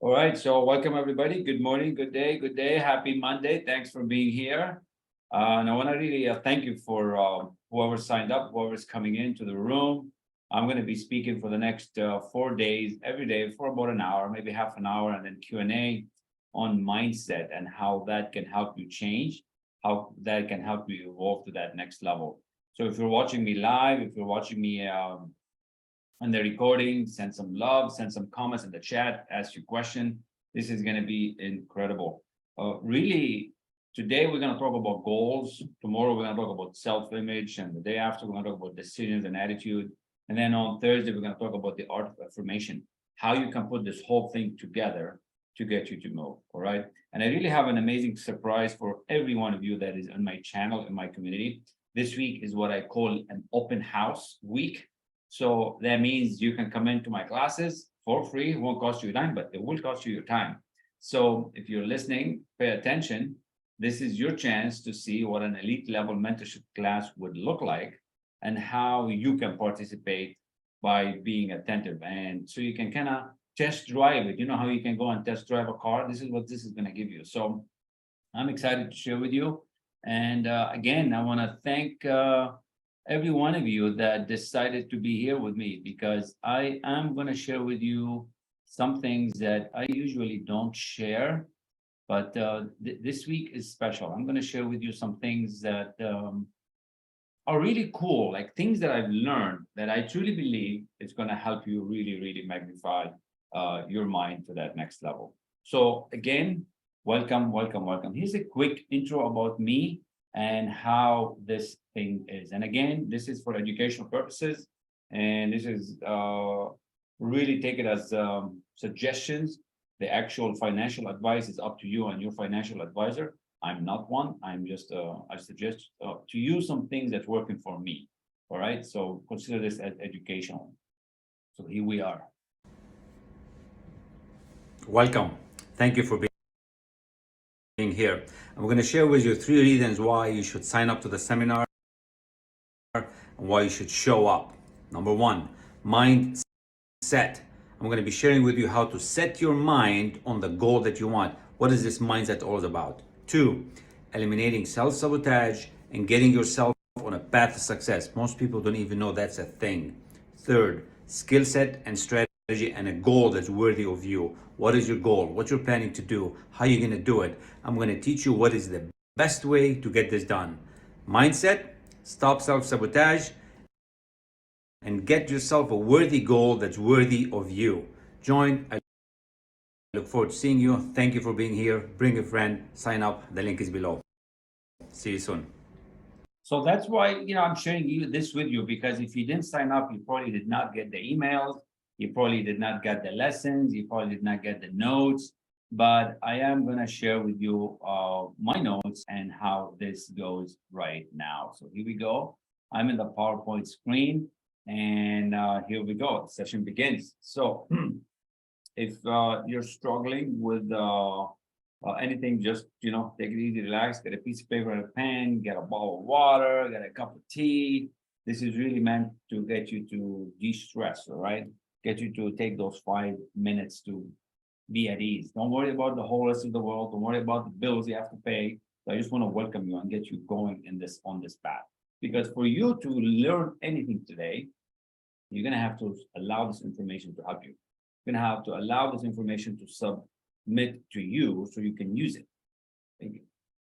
All right, so welcome everybody. Good morning, good day, good day. Happy Monday. Thanks for being here. And I want to really thank you for whoever signed up, whoever's coming into the room. I'm going to be speaking for the next 4 days, every day for about an hour, maybe half an hour, and then Q&A on mindset and how that can help you change, how that can help you evolve to that next level. So if you're watching me live, if you're watching me on the recording, send some love, send some comments in the chat, ask your question. This is going to be incredible. Really, today we're going to talk about goals. Tomorrow we're going to talk about self-image, and the day after we're going to talk about decisions and attitude. And then on Thursday we're going to talk about the art of affirmation, how you can put this whole thing together to get you to move. All right. And I really have an amazing surprise for every one of you that is on my channel, in my community. This week is what I call an open house week. So that means you can come into my classes for free. It won't cost you a dime, but it will cost you your time. So if you're listening, pay attention. This is your chance to see what an elite level mentorship class would look like and how you can participate by being attentive. And so you can kind of test drive it. You know how you can go and test drive a car? This is what this is going to give you. So I'm excited to share with you. And again, I want to thank every one of you that decided to be here with me, because I am going to share with you some things that I usually don't share, but this week is special. I'm going to share with you some things that are really cool, like things that I've learned that I truly believe is going to help you really, really magnify your mind to that next level. So again, welcome, welcome, welcome. Here's a quick intro about me and how this thing is. And again, this is for educational purposes, and this is really take it as suggestions. The actual financial advice is up to you and your financial advisor. I'm not one. I'm just I suggest to use some things that's working for me. All right, so consider this as educational. So here we are. Welcome. Thank you for being here. I'm going to share with you 3 reasons why you should sign up to the seminar and why you should show up. Number 1, mindset. I'm going to be sharing with you how to set your mind on the goal that you want. What is this mindset all about? 2, eliminating self-sabotage and getting yourself on a path to success. Most people don't even know that's a thing. 3rd, skill set and strategy and a goal that's worthy of you. What is your goal? What you're planning to do? How you're going to do it? I'm going to teach you what is the best way to get this done. Mindset, stop self-sabotage, and get yourself a worthy goal that's worthy of you. Join. I look forward to seeing you. Thank you for being here. Bring a friend. Sign up. The link is below. See you soon. So that's why, I'm sharing this with you, because if you didn't sign up, you probably did not get the emails. You probably did not get the lessons. You probably did not get the notes. But I am going to share with you my notes and how this goes right now. So here we go. I'm in the PowerPoint screen, and here we go. The session begins. So if you're struggling with anything, just take it easy, relax, get a piece of paper and a pen, get a bottle of water, get a cup of tea. This is really meant to get you to de-stress, all right? Get you to take those 5 minutes to be at ease. Don't worry about the whole rest of the world. Don't worry about the bills you have to pay. So I just want to welcome you and get you going on this path. Because for you to learn anything today, you're going to have to allow this information to help you. You're going to have to allow this information to submit to you so you can use it.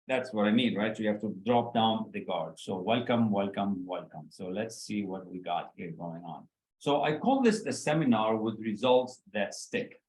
That's what I mean, right? So you have to drop down the guard. So welcome, welcome, welcome. So let's see what we got here going on. So I call this the seminar with results that stick.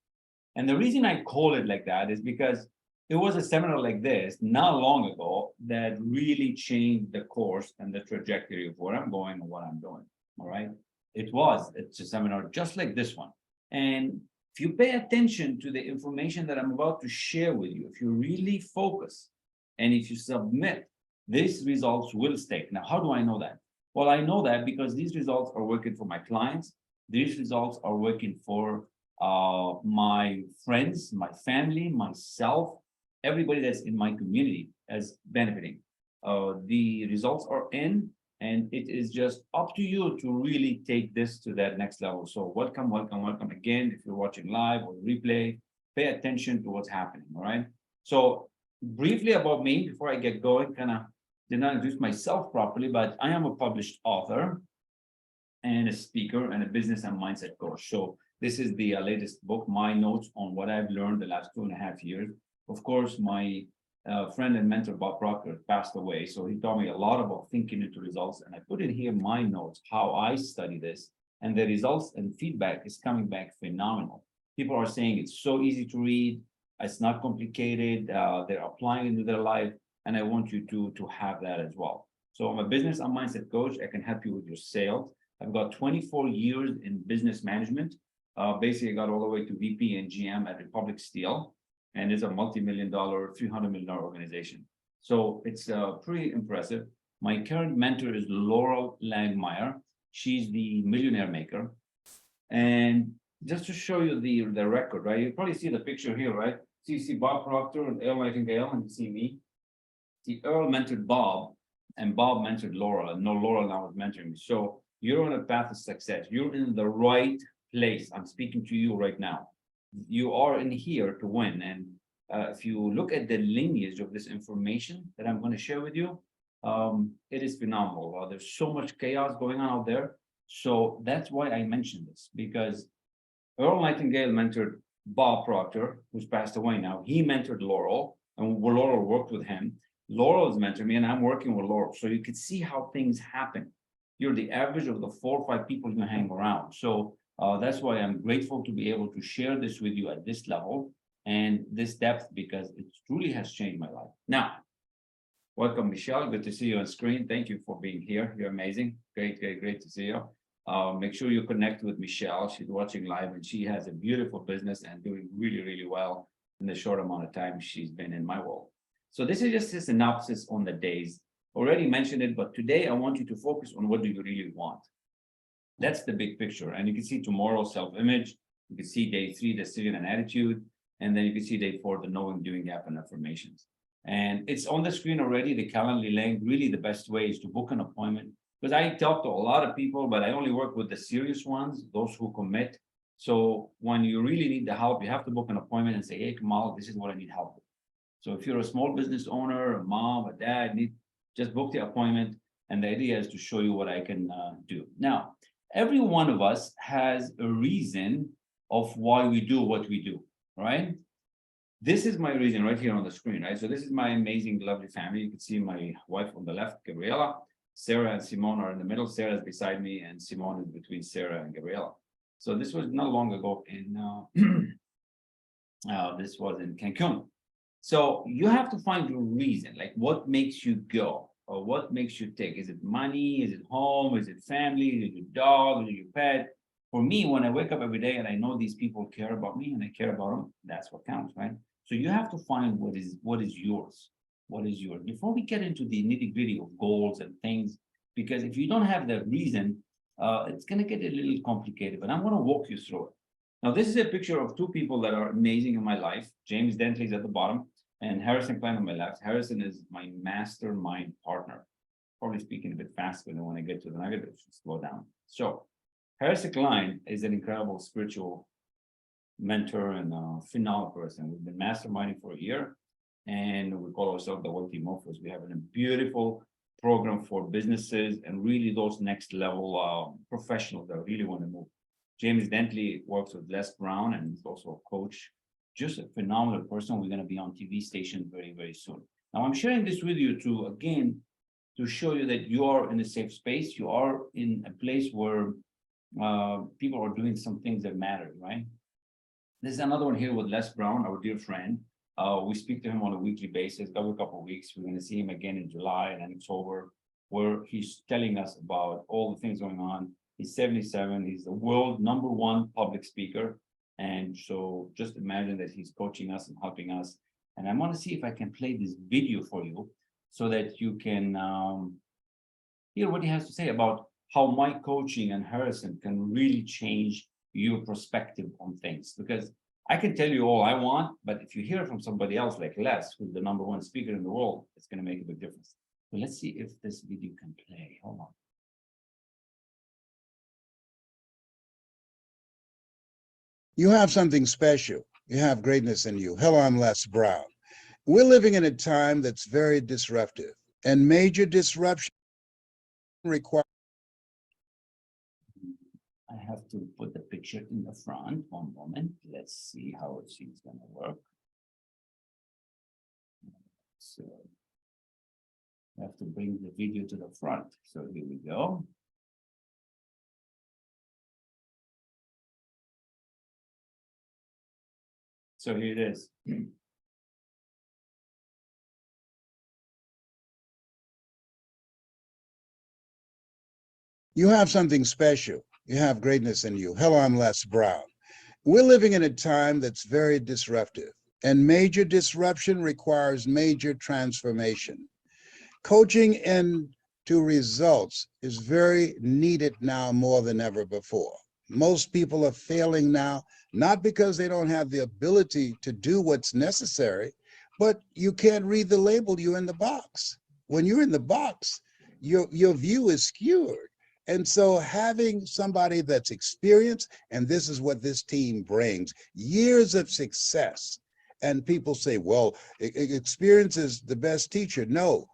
And the reason I call it like that is because it was a seminar like this not long ago that really changed the course and the trajectory of where I'm going and what I'm doing. All right. It's a seminar just like this one. And if you pay attention to the information that I'm about to share with you, if you really focus and if you submit, these results will stick. Now, how do I know that? Well, I know that because these results are working for my clients. These results are working for my friends, my family, myself, everybody that's in my community as benefiting. The results are in, and it is just up to you to really take this to that next level. So welcome, welcome, welcome again. If you're watching live or replay, pay attention to what's happening, all right? So briefly about me, before I get going, kind of did not introduce myself properly, but I am a published author and a speaker and a business and mindset coach. So this is the latest book, my notes on what I've learned the last 2.5 years. Of course, my friend and mentor, Bob Proctor, passed away. So he taught me a lot about thinking into results. And I put in here my notes, how I study this. And the results and feedback is coming back phenomenal. People are saying it's so easy to read. It's not complicated. They're applying it into their life. And I want you to have that as well. So I'm a business and mindset coach. I can help you with your sales. I've got 24 years in business management. Basically, I got all the way to VP and GM at Republic Steel, and it's a multi-million-dollar, $300 million organization. So it's pretty impressive. My current mentor is Laurel Langmeyer. She's the millionaire maker. And just to show you the record, right? You probably see the picture here, right? So you see Bob Proctor and Earl Nightingale, and you see me. See, Earl mentored Bob, and Bob mentored Laurel, and no, Laurel now is mentoring me. So you're on a path of success. You're in the right place. I'm speaking to you right now. You are in here to win. And if you look at the lineage of this information that I'm going to share with you, it is phenomenal. There's so much chaos going on out there. So that's why I mentioned this, because Earl Nightingale mentored Bob Proctor, who's passed away now. He mentored Laurel, and Laurel worked with him. Laurel is mentoring me, and I'm working with Laurel. So you can see how things happen. You're the average of the 4 or 5 people you hang around. So that's why I'm grateful to be able to share this with you at this level and this depth, because it truly has changed my life. Now, welcome, Michelle. Good to see you on screen. Thank you for being here. You're amazing. Great to see you. Make sure you connect with Michelle. She's watching live, and she has a beautiful business and doing really well in the short amount of time she's been in my world. So this is just a synopsis on the days. Already mentioned it, but today I want you to focus on what do you really want. That's the big picture. And you can see tomorrow, self-image. You can see day 3, decision and attitude. And then you can see day 4, the knowing, doing gap and affirmations. And it's on the screen already, the Calendly link. Really the best way is to book an appointment, because I talk to a lot of people, but I only work with the serious ones, those who commit. So when you really need the help, you have to book an appointment and say, hey, Kamal, this is what I need help with. So if you're a small business owner, a mom, a dad, just book the appointment, and the idea is to show you what I can do. Now, every one of us has a reason of why we do what we do, right? This is my reason right here on the screen, right? So this is my amazing, lovely family. You can see my wife on the left, Gabriela. Sarah and Simone are in the middle. Sarah is beside me, and Simone is between Sarah and Gabriela. So this was not long ago in, this was in Cancun. So you have to find your reason, like what makes you go or what makes you tick. Is it money? Is it home? Is it family? Is it your dog? Is it your pet? For me, when I wake up every day and I know these people care about me and I care about them, that's what counts, right? So you have to find what is yours. What is yours? Before we get into the nitty-gritty of goals and things, because if you don't have the reason, it's going to get a little complicated, but I'm going to walk you through it. Now, this is a picture of 2 people that are amazing in my life. James Dentley is at the bottom, and Harrison Klein on my left. Harrison is my mastermind partner. Probably speaking a bit faster than when I get to the nugget, it should slow down. So Harrison Klein is an incredible spiritual mentor and a phenomenal person. We've been masterminding for a year, and we call ourselves the Wealthy Mofos. We have a beautiful program for businesses and really those next level professionals that really want to move. James Dentley works with Les Brown, and he's also a coach. Just a phenomenal person. We're going to be on TV stations very soon. Now, I'm sharing this with you to show you that you are in a safe space. You are in a place where people are doing some things that matter, right? This is another one here with Les Brown, our dear friend. We speak to him on a weekly basis, every couple of weeks. We're going to see him again in July and October, where he's telling us about all the things going on. He's 77. He's the world #1 public speaker. And so just imagine that he's coaching us and helping us. And I want to see if I can play this video for you so that you can hear what he has to say about how my coaching and Harrison can really change your perspective on things. Because I can tell you all I want, but if you hear from somebody else like Les, who's the #1 speaker in the world, it's going to make a big difference. So let's see if this video can play. Hold on. You have something special. You have greatness in you. Hello, I'm Les Brown. We're living in a time that's very disruptive, and major disruption requires. I have to put the picture in the front. One moment. Let's see how it's going to work. So I have to bring the video to the front. So here we go. So here it is. You have something special. You have greatness in you. Hello, I'm Les Brown. We're living in a time that's very disruptive, and major disruption requires major transformation. Coaching into results is very needed now more than ever before. Most people are failing now, not because they don't have the ability to do what's necessary, but you can't read the label, you're in the box. When you're in the box, your view is skewed. And so having somebody that's experienced, and this is what this team brings, years of success. And people say, well, experience is the best teacher. No,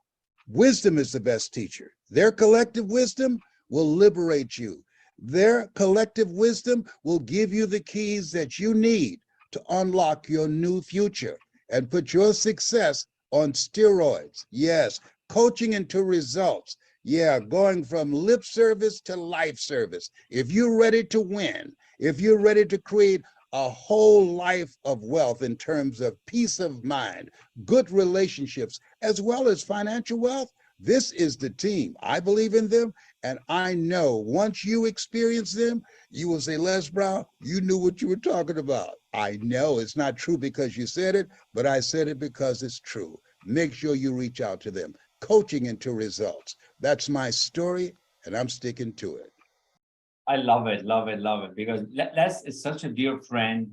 wisdom is the best teacher. Their collective wisdom will liberate you. Their collective wisdom will give you the keys that you need to unlock your new future and put your success on steroids. Yes, coaching into results. Yeah, going from lip service to life service. If you're ready to win, if you're ready to create a whole life of wealth in terms of peace of mind, good relationships, as well as financial wealth, this is the team. I believe in them, and I know once you experience them, you will say, Les Brown, you knew what you were talking about. I know it's not true because you said it, but I said it because it's true. Make sure you reach out to them. Coaching into results. That's my story, and I'm sticking to it. I love it, love it, love it, because Les is such a dear friend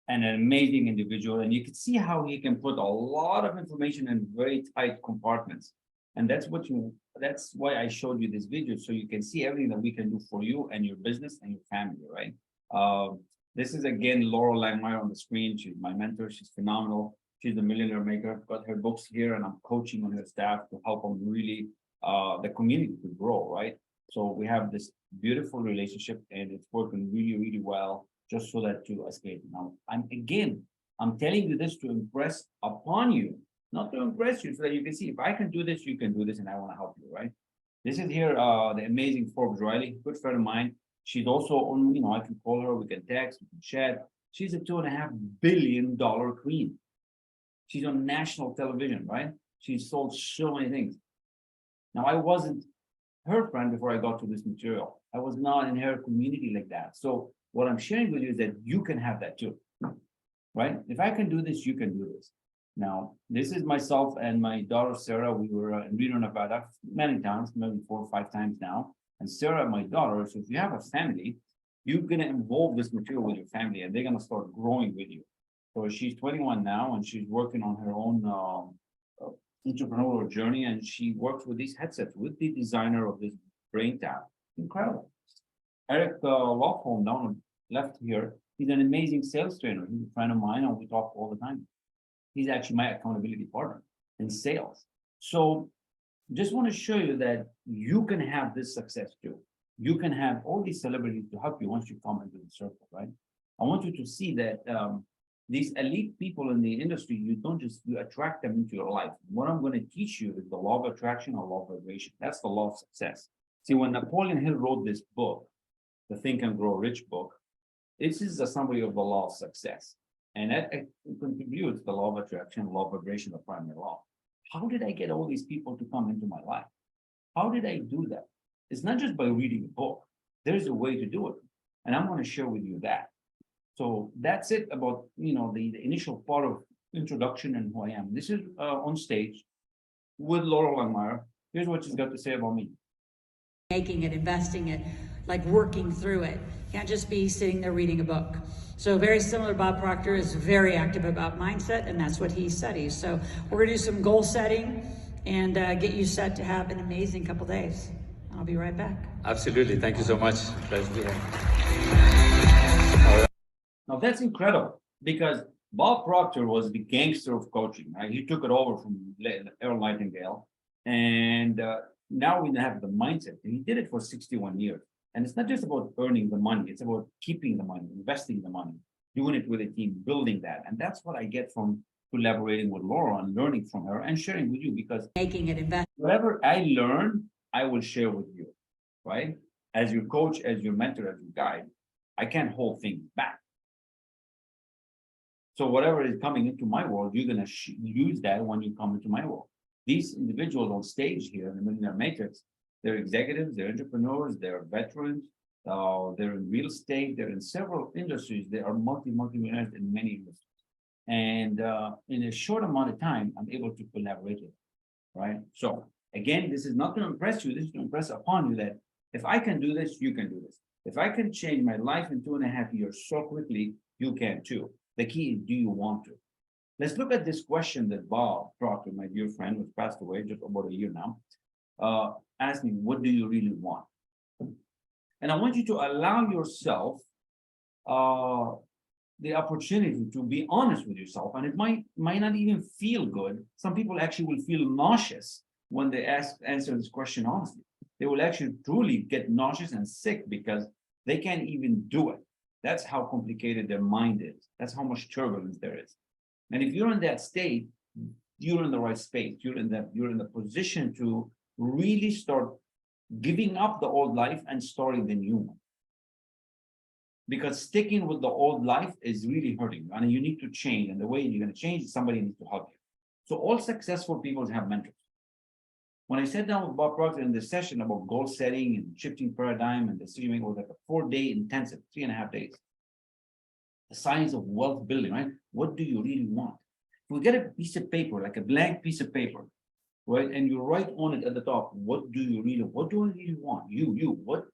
and an amazing individual, and you can see how he can put a lot of information in very tight compartments. And that's why I showed you this video, so you can see everything that we can do for you and your business and your family, right? This is again Laurel Langmeyer on the screen. She's my mentor. She's phenomenal. She's the millionaire maker. I've got her books here, and I'm coaching on her staff to help them really the community to grow, right? So we have this beautiful relationship, and it's working really, really well, just so that to escape. Now, I'm telling you this to impress upon you, not to impress you, so that you can see if I can do this, you can do this, and I want to help you, right? This is here the amazing Forbes Riley, good friend of mine. She's also on, I can call her, we can text, we can chat. She's a $2.5 billion queen. She's on national television, right? She's sold so many things. Now, I wasn't her friend before I got to this material. I was not in her community like that. So what I'm sharing with you is that you can have that too, right? If I can do this, you can do this. Now, this is myself and my daughter, Sarah. We were in Reno, Nevada many times, maybe 4 or 5 times now. And Sarah, my daughter, so if you have a family, you're going to involve this material with your family, and they're going to start growing with you. So she's 21 now, and she's working on her own entrepreneurial journey, and she works with these headsets with the designer of this brain tab. Incredible. Eric Lawholm down left here. He's an amazing sales trainer. He's a friend of mine, and we talk all the time. He's actually my accountability partner in sales. So just want to show you that you can have this success too. You can have all these celebrities to help you once you come into the circle, right? I want you to see that these elite people in the industry, you attract them into your life. What I'm going to teach you is the law of attraction or law of vibration. That's the law of success. See, when Napoleon Hill wrote this book, the Think and Grow Rich book, this is a summary of the law of success. And that contributes the law of attraction, law of vibration, the primary law. How did I get all these people to come into my life? How did I do that? It's not just by reading a book. There's a way to do it. And I'm going to share with you that. So that's it about, the initial part of introduction and who I am. This is on stage with Laurel Langmeyer. Here's what she's got to say about me. Making it, investing it, like working through it. Can't just be sitting there reading a book. So very similar, Bob Proctor is very active about mindset, and that's what he studies. So we're gonna do some goal setting and get you set to have an amazing couple days. I'll be right back. Absolutely, thank you so much. Pleasure to be here. Now that's incredible, because Bob Proctor was the gangster of coaching, right? He took it over from Earl Nightingale. And now we have the mindset. And he did it for 61 years. And it's not just about earning the money, it's about keeping the money, investing the money, doing it with a team, building that. And that's what I get from collaborating with Laura and learning from her and sharing with you, because making it invest. whatever I learn, I will share with you, right? As your coach, as your mentor, as your guide, I can't hold things back. So whatever is coming into my world, you're going to use that when you come into my world. These individuals on stage here in the Millionaire Matrix, they're executives, they're entrepreneurs, they're veterans, they're in real estate, they're in several industries. They are multi-millionaires in many industries. And in a short amount of time, I'm able to collaborate with them, right? So again, this is not to impress you. This is to impress upon you that if I can do this, you can do this. If I can change my life in 2.5 years so quickly, you can too. The key is, do you want to? Let's look at this question that Bob Proctor, my dear friend, who passed away just about a year now, asked me, what do you really want? And I want you to allow yourself the opportunity to be honest with yourself. And it might not even feel good. Some people actually will feel nauseous when they answer this question honestly. They will actually truly get nauseous and sick because they can't even do it. That's how complicated their mind is. That's how much turbulence there is. And if you're in that state, you're in the right space. You're in the position to really start giving up the old life and starting the new one. Because sticking with the old life is really hurting you, and you need to change. And the way you're going to change is somebody needs to help you. So all successful people have mentors. When I sat down with Bob Proctor in this session about goal setting and shifting paradigm and decision making, it was like a 4-day intensive, 3.5 days. The science of wealth building, right? What do you really want? If we get a piece of paper, like a blank piece of paper, right? And you write on it at the top, what do I really want?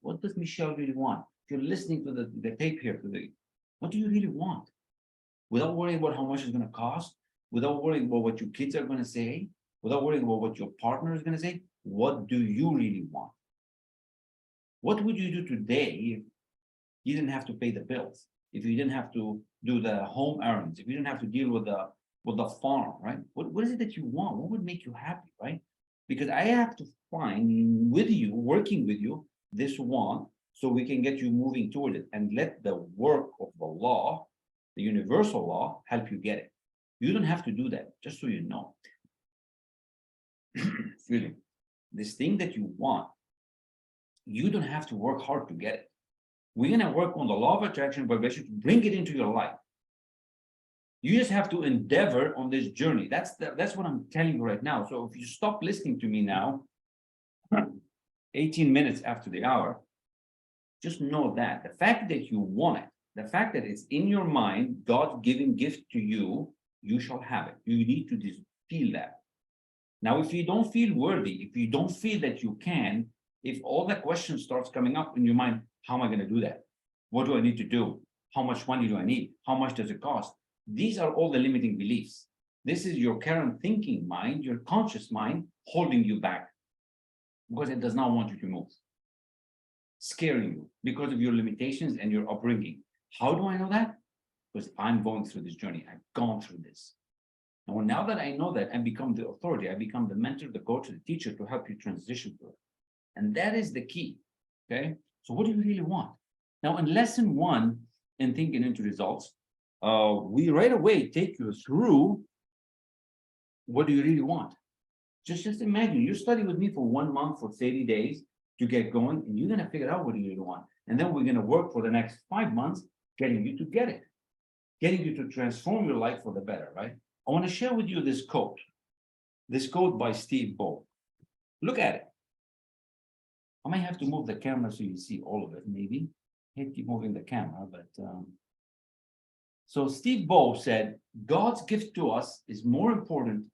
What does Michelle really want? If you're listening to the tape here today, what do you really want? Without worrying about how much it's going to cost, without worrying about what your kids are going to say, without worrying about what your partner is going to say, what do you really want? What would you do today if you didn't have to pay the bills? If you didn't have to do the home errands, if you didn't have to deal with the farm, right? What is it that you want? What would make you happy, right? Because I have to find with you, working with you, this want, so we can get you moving toward it and let the work of the law, the universal law, help you get it. You don't have to do that, just so you know. Excuse me. This thing that you want, you don't have to work hard to get it. We're going to work on the law of attraction vibration to bring it into your life. You just have to endeavor on this journey. That's what I'm telling you right now. So if you stop listening to me now, 18 minutes after the hour, just know that the fact that you want it, the fact that it's in your mind, God-given gift to you, you shall have it. You need to just feel that. Now, if you don't feel worthy, if you don't feel that you can, if all the questions starts coming up in your mind, how am I going to do that? What do I need to do? How much money do I need? How much does it cost? These are all the limiting beliefs. This is your current thinking mind, your conscious mind, holding you back because it does not want you to move, scaring you because of your limitations and your upbringing. How do I know that? Because I'm going through this journey. I've gone through this. And now that I know that, I become the authority. I become the mentor, the coach, the teacher to help you transition through it. And that is the key. Okay. So what do you really want? Now, in lesson 1 in Thinking into Results, we right away take you through what do you really want. Just imagine you study with me for 1 month, for 30 days to get going, and you're going to figure out what you really want. And then we're going to work for the next 5 months, getting you to get it, getting you to transform your life for the better, right? I want to share with you this quote by Steve Bow. Look at it. I might have to move the camera so you see all of it, maybe. I hate keep moving the camera, but so Steve Bow said, God's gift to us is more important,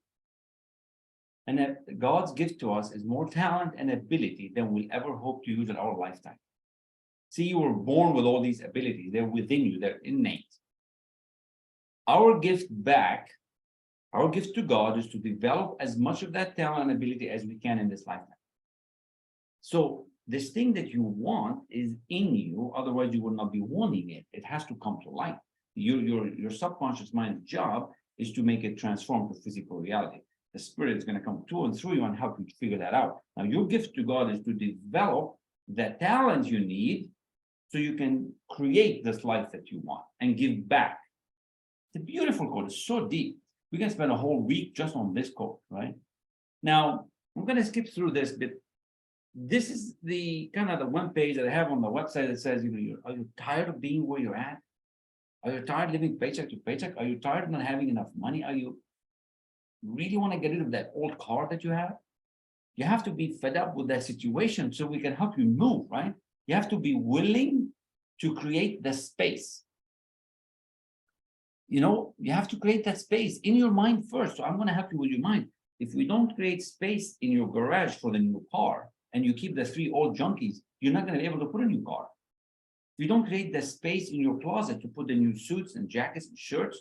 and that God's gift to us is more talent and ability than we'll ever hope to use in our lifetime. See, you were born with all these abilities. They're within you. They're innate. Our gift to God is to develop as much of that talent and ability as we can in this lifetime. So this thing that you want is in you, otherwise you will not be wanting it. It has to come to light. Your subconscious mind's job is to make it transform to physical reality. The spirit is going to come to and through you and help you to figure that out. Now, your gift to God is to develop the talent you need so you can create this life that you want and give back. It's a beautiful quote. It's so deep. We can spend a whole week just on this quote, right? Now, I'm going to skip through this bit. This is the kind of the one page that I have on the website that says, are you tired of being where you're at? Are you tired of living paycheck to paycheck? Are you tired of not having enough money? Are you really want to get rid of that old car that you have? You have to be fed up with that situation so we can help you move, right? You have to be willing to create the space. You have to create that space in your mind first. So I'm going to help you with your mind. If we don't create space in your garage for the new car and you keep the 3 old junkies, you're not going to be able to put a new car. If you don't create the space in your closet to put the new suits and jackets and shirts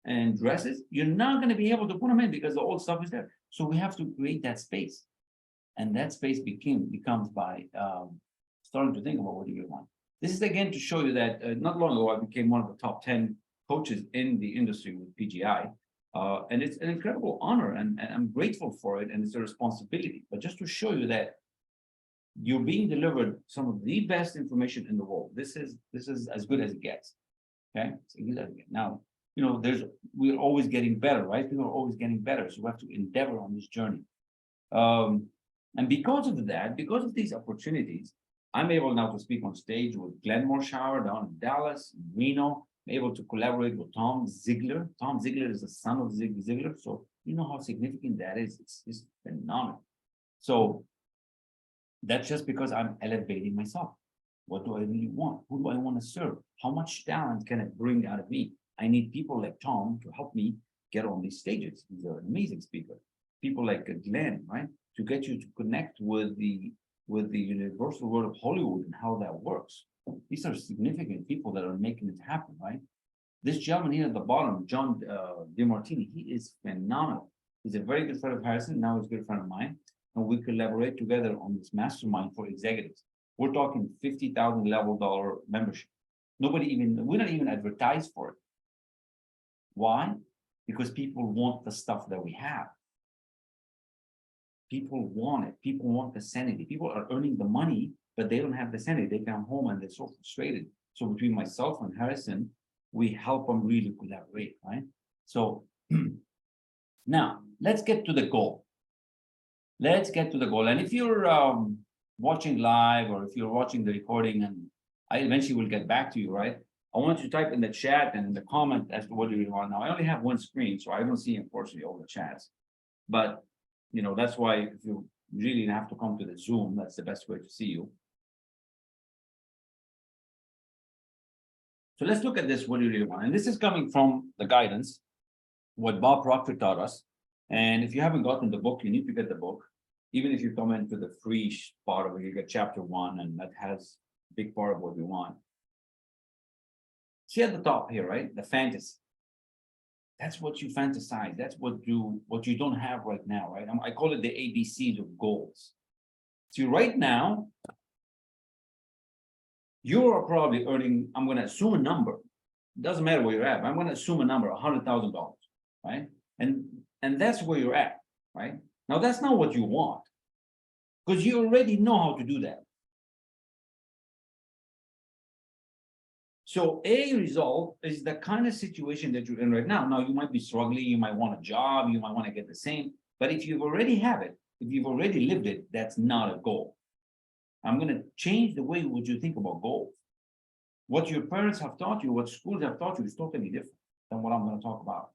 and dresses, you're not going to be able to put them in because the old stuff is there. So we have to create that space. And that space becomes by starting to think about what do you want. This is again to show you that not long ago, I became one of the top 10 coaches in the industry with PGI. And it's an incredible honor and I'm grateful for it. And it's a responsibility, but just to show you that you're being delivered some of the best information in the world. This is as good as it gets. Okay, it's as good as it gets. Now, we're always getting better, right? People are always getting better. So we have to endeavor on this journey. And because of that, because of these opportunities, I'm able now to speak on stage with Glenn Morshower down in Dallas, Reno. I'm able to collaborate with Tom Ziegler. Tom Ziegler is the son of Zig Ziglar. So you know how significant that is. It's phenomenal. So that's just because I'm elevating myself. What do I really want? Who do I want to serve? How much talent can it bring out of me? I need people like Tom to help me get on these stages. He's an amazing speaker. People like Glenn, right? To get you to connect with the universal world of Hollywood and how that works. These are significant people that are making it happen, right? This gentleman here at the bottom, John DeMartini, he is phenomenal. He's a very good friend of Harrison. Now he's a good friend of mine. And we collaborate together on this mastermind for executives. We're talking $50,000 level membership. We're not even advertised for it. Why? Because people want the stuff that we have. People want it. People want the sanity. People are earning the money, but they don't have the sanity. They come home and they're so frustrated. So between myself and Harrison, we help them really collaborate, right? So now let's get to the goal. Let's get to the goal. And if you're watching live or if you're watching the recording, and I eventually will get back to you, right? I want you to type in the chat and in the comment as to what you want. Now, I only have one screen, so I don't see, unfortunately, all the chats. But, that's why if you really have to come to the Zoom, that's the best way to see you. So let's look at this, what do you really want? And this is coming from the guidance, what Bob Proctor taught us. And if you haven't gotten the book, you need to get the book. Even if you come into the free part of it, you get chapter 1, and that has a big part of what you want. See at the top here, right? The fantasy. That's what you fantasize. That's what you don't have right now, right? I call it the ABCs of goals. See, right now, you are probably earning, I'm going to assume a number. It doesn't matter where you're at. I'm going to assume a number, $100,000, right? And that's where you're at, right? Now, that's not what you want, because you already know how to do that. So a result is the kind of situation that you're in right now. Now, you might be struggling, you might want a job, you might want to get the same, but if you've already have it, if you've already lived it, that's not a goal. I'm going to change the way what you think about goals. What your parents have taught you, what schools have taught you is totally different than what I'm going to talk about.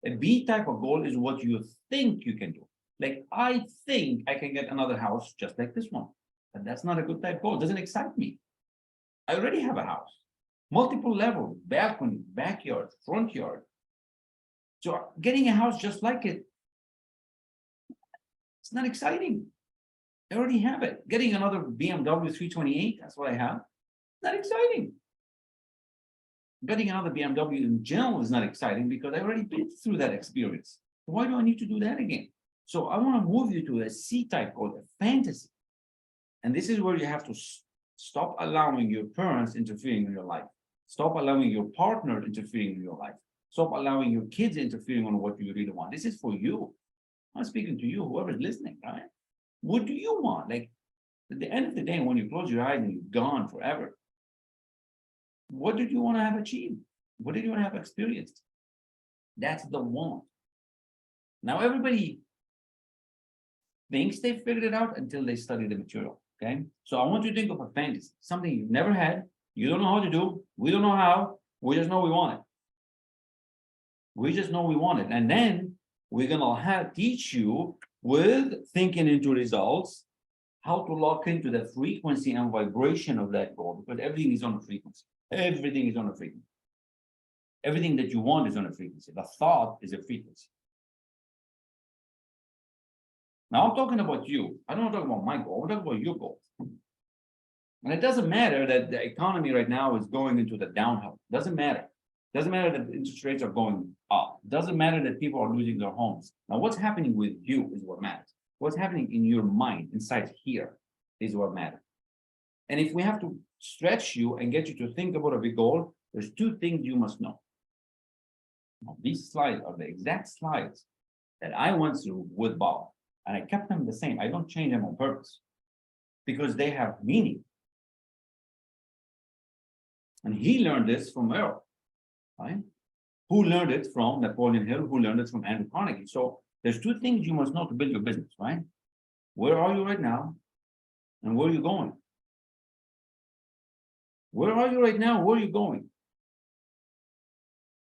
A B type of goal is what you think you can do. Like, I think I can get another house just like this one, but that's not a good type goal. It doesn't excite me. I already have a house. Multiple levels, balcony, backyard, front yard. So getting a house just like it, it's not exciting. I already have it. Getting another BMW 328, that's what I have. Not exciting. Getting another BMW in general is not exciting because I already been through that experience. Why do I need to do that again? So I want to move you to a C type called a fantasy. And this is where you have to stop allowing your parents interfering in your life. Stop allowing your partner interfering in your life. Stop allowing your kids interfering on what you really want. This is for you. I'm speaking to you, whoever's listening, right? What do you want? Like, at the end of the day, when you close your eyes and you're gone forever, what did you want to have achieved? What did you want to have experienced? That's the want. Now, everybody thinks they figured it out until they study the material, okay? So I want you to think of a fantasy, something you've never had, you don't know how to do, we don't know how, we just know we want it. We just know we want it. And then we're gonna teach you with thinking into results, how to lock into the frequency and vibration of that goal, because everything is on a frequency. Everything is on a frequency. Everything that you want is on a frequency. The thought is a frequency. Now I'm talking about you. I don't want to talk about my goal. I'm talking about your goal. And it doesn't matter that the economy right now is going into the downhill. Doesn't matter. Doesn't matter that interest rates are going up. Doesn't matter that people are losing their homes. Now, what's happening with you is what matters. What's happening in your mind, inside here, is what matters. And if we have to stretch you and get you to think about a big goal, there's two things you must know. Now, these slides are the exact slides that I went through with Bob, and I kept them the same. I don't change them on purpose because they have meaning. And he learned this from Earl, right? Who learned it from Napoleon Hill, who learned it from Andrew Carnegie. So there's two things you must know to build your business, right? Where are you right now? And where are you going? Where are you right now? Where are you going?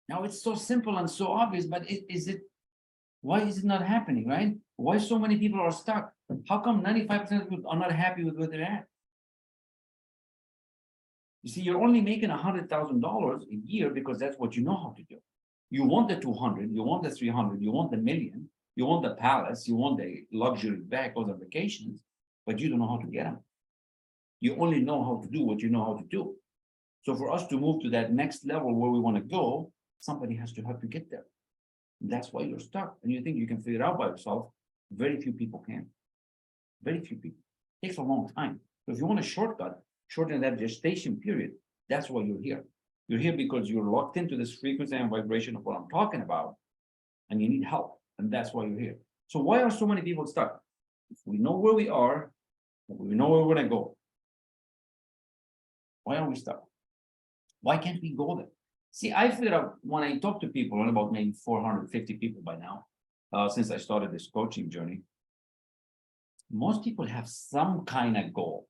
Now it's so simple and so obvious, but why is it not happening, right? Why so many people are stuck? How come 95% of people are not happy with where they're at? You see, you're only making $100,000 a year because that's what you know how to do. You want the 200, you want the 300, you want the million, you want the palace, you want the luxury vehicles and vacations, but you don't know how to get them. You only know how to do what you know how to do. So for us to move to that next level where we want to go, somebody has to help you get there. That's why you're stuck. And you think you can figure it out by yourself. Very few people can. Very few people. It takes a long time. So if you want a shortcut, shorten that gestation period, that's why you're here. You're here because you're locked into this frequency and vibration of what I'm talking about, and you need help. And that's why you're here. So why are so many people stuck? If we know where we are, we know where we're going to go. Why are we stuck? Why can't we go there? See, I figured out when I talk to people, and about maybe 450 people by now, since I started this coaching journey, most people have some kind of goal.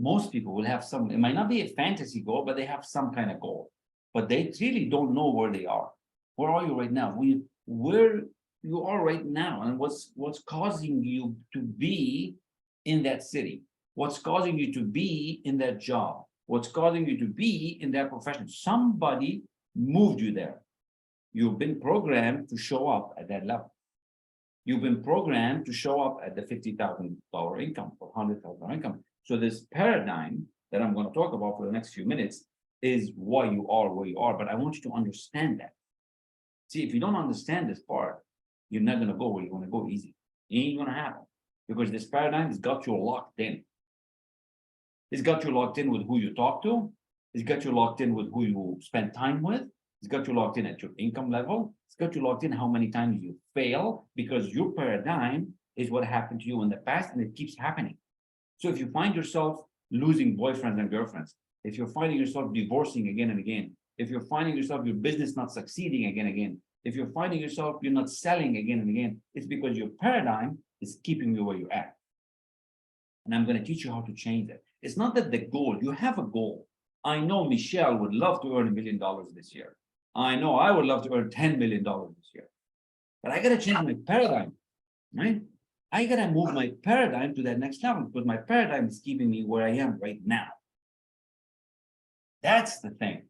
Most people will have some, it might not be a fantasy goal, but they have some kind of goal. But they really don't know where they are. Where are you right now? Where you are right now, and what's causing you to be in that city? What's causing you to be in that job? What's causing you to be in that profession? Somebody moved you there. You've been programmed to show up at that level. You've been programmed to show up at the $50,000 income or $100,000 income. So this paradigm that I'm going to talk about for the next few minutes is why you are where you are. But I want you to understand that. See, if you don't understand this part, you're not going to go where you want to go easy. It ain't going to happen because this paradigm has got you locked in. It's got you locked in with who you talk to. It's got you locked in with who you spend time with. It's got you locked in at your income level. It's got you locked in how many times you fail because your paradigm is what happened to you in the past and it keeps happening. So if you find yourself losing boyfriends and girlfriends, if you're finding yourself divorcing again and again, if you're finding yourself your business not succeeding again and again, if you're finding yourself you're not selling again and again, it's because your paradigm is keeping you where you're at. And I'm going to teach you how to change that. It's not that the goal, you have a goal. I know Michelle would love to earn $1 million this year. I know I would love to earn $10 million this year. But I got to change my paradigm, right? I got to move my paradigm to that next level because my paradigm is keeping me where I am right now. That's the thing.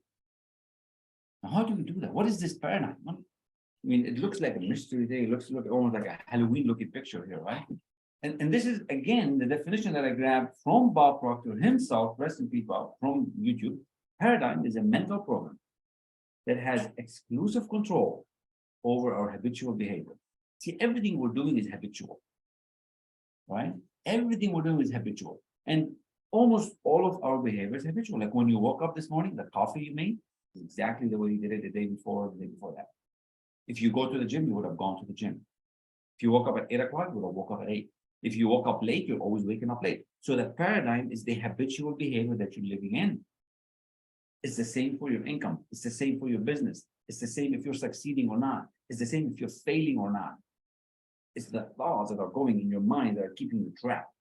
Now, how do we do that? What is this paradigm? I mean, it looks like a mystery day. It looks almost like a Halloween-looking picture here, right? And this is, again, the definition that I grabbed from Bob Proctor himself, rest in peace, Bob, from YouTube. Paradigm is a mental program that has exclusive control over our habitual behavior. See, everything we're doing is habitual, right? Everything we're doing is habitual. And almost all of our behaviors are habitual. Like when you woke up this morning, the coffee you made is exactly the way you did it the day before, the day before that. If you go to the gym, you would have gone to the gym. If you woke up at 8 o'clock, you would have woke up at 8. If you woke up late, you're always waking up late. So the paradigm is the habitual behavior that you're living in. It's the same for your income. It's the same for your business. It's the same if you're succeeding or not. It's the same if you're failing or not. It's the thoughts that are going in your mind that are keeping you trapped.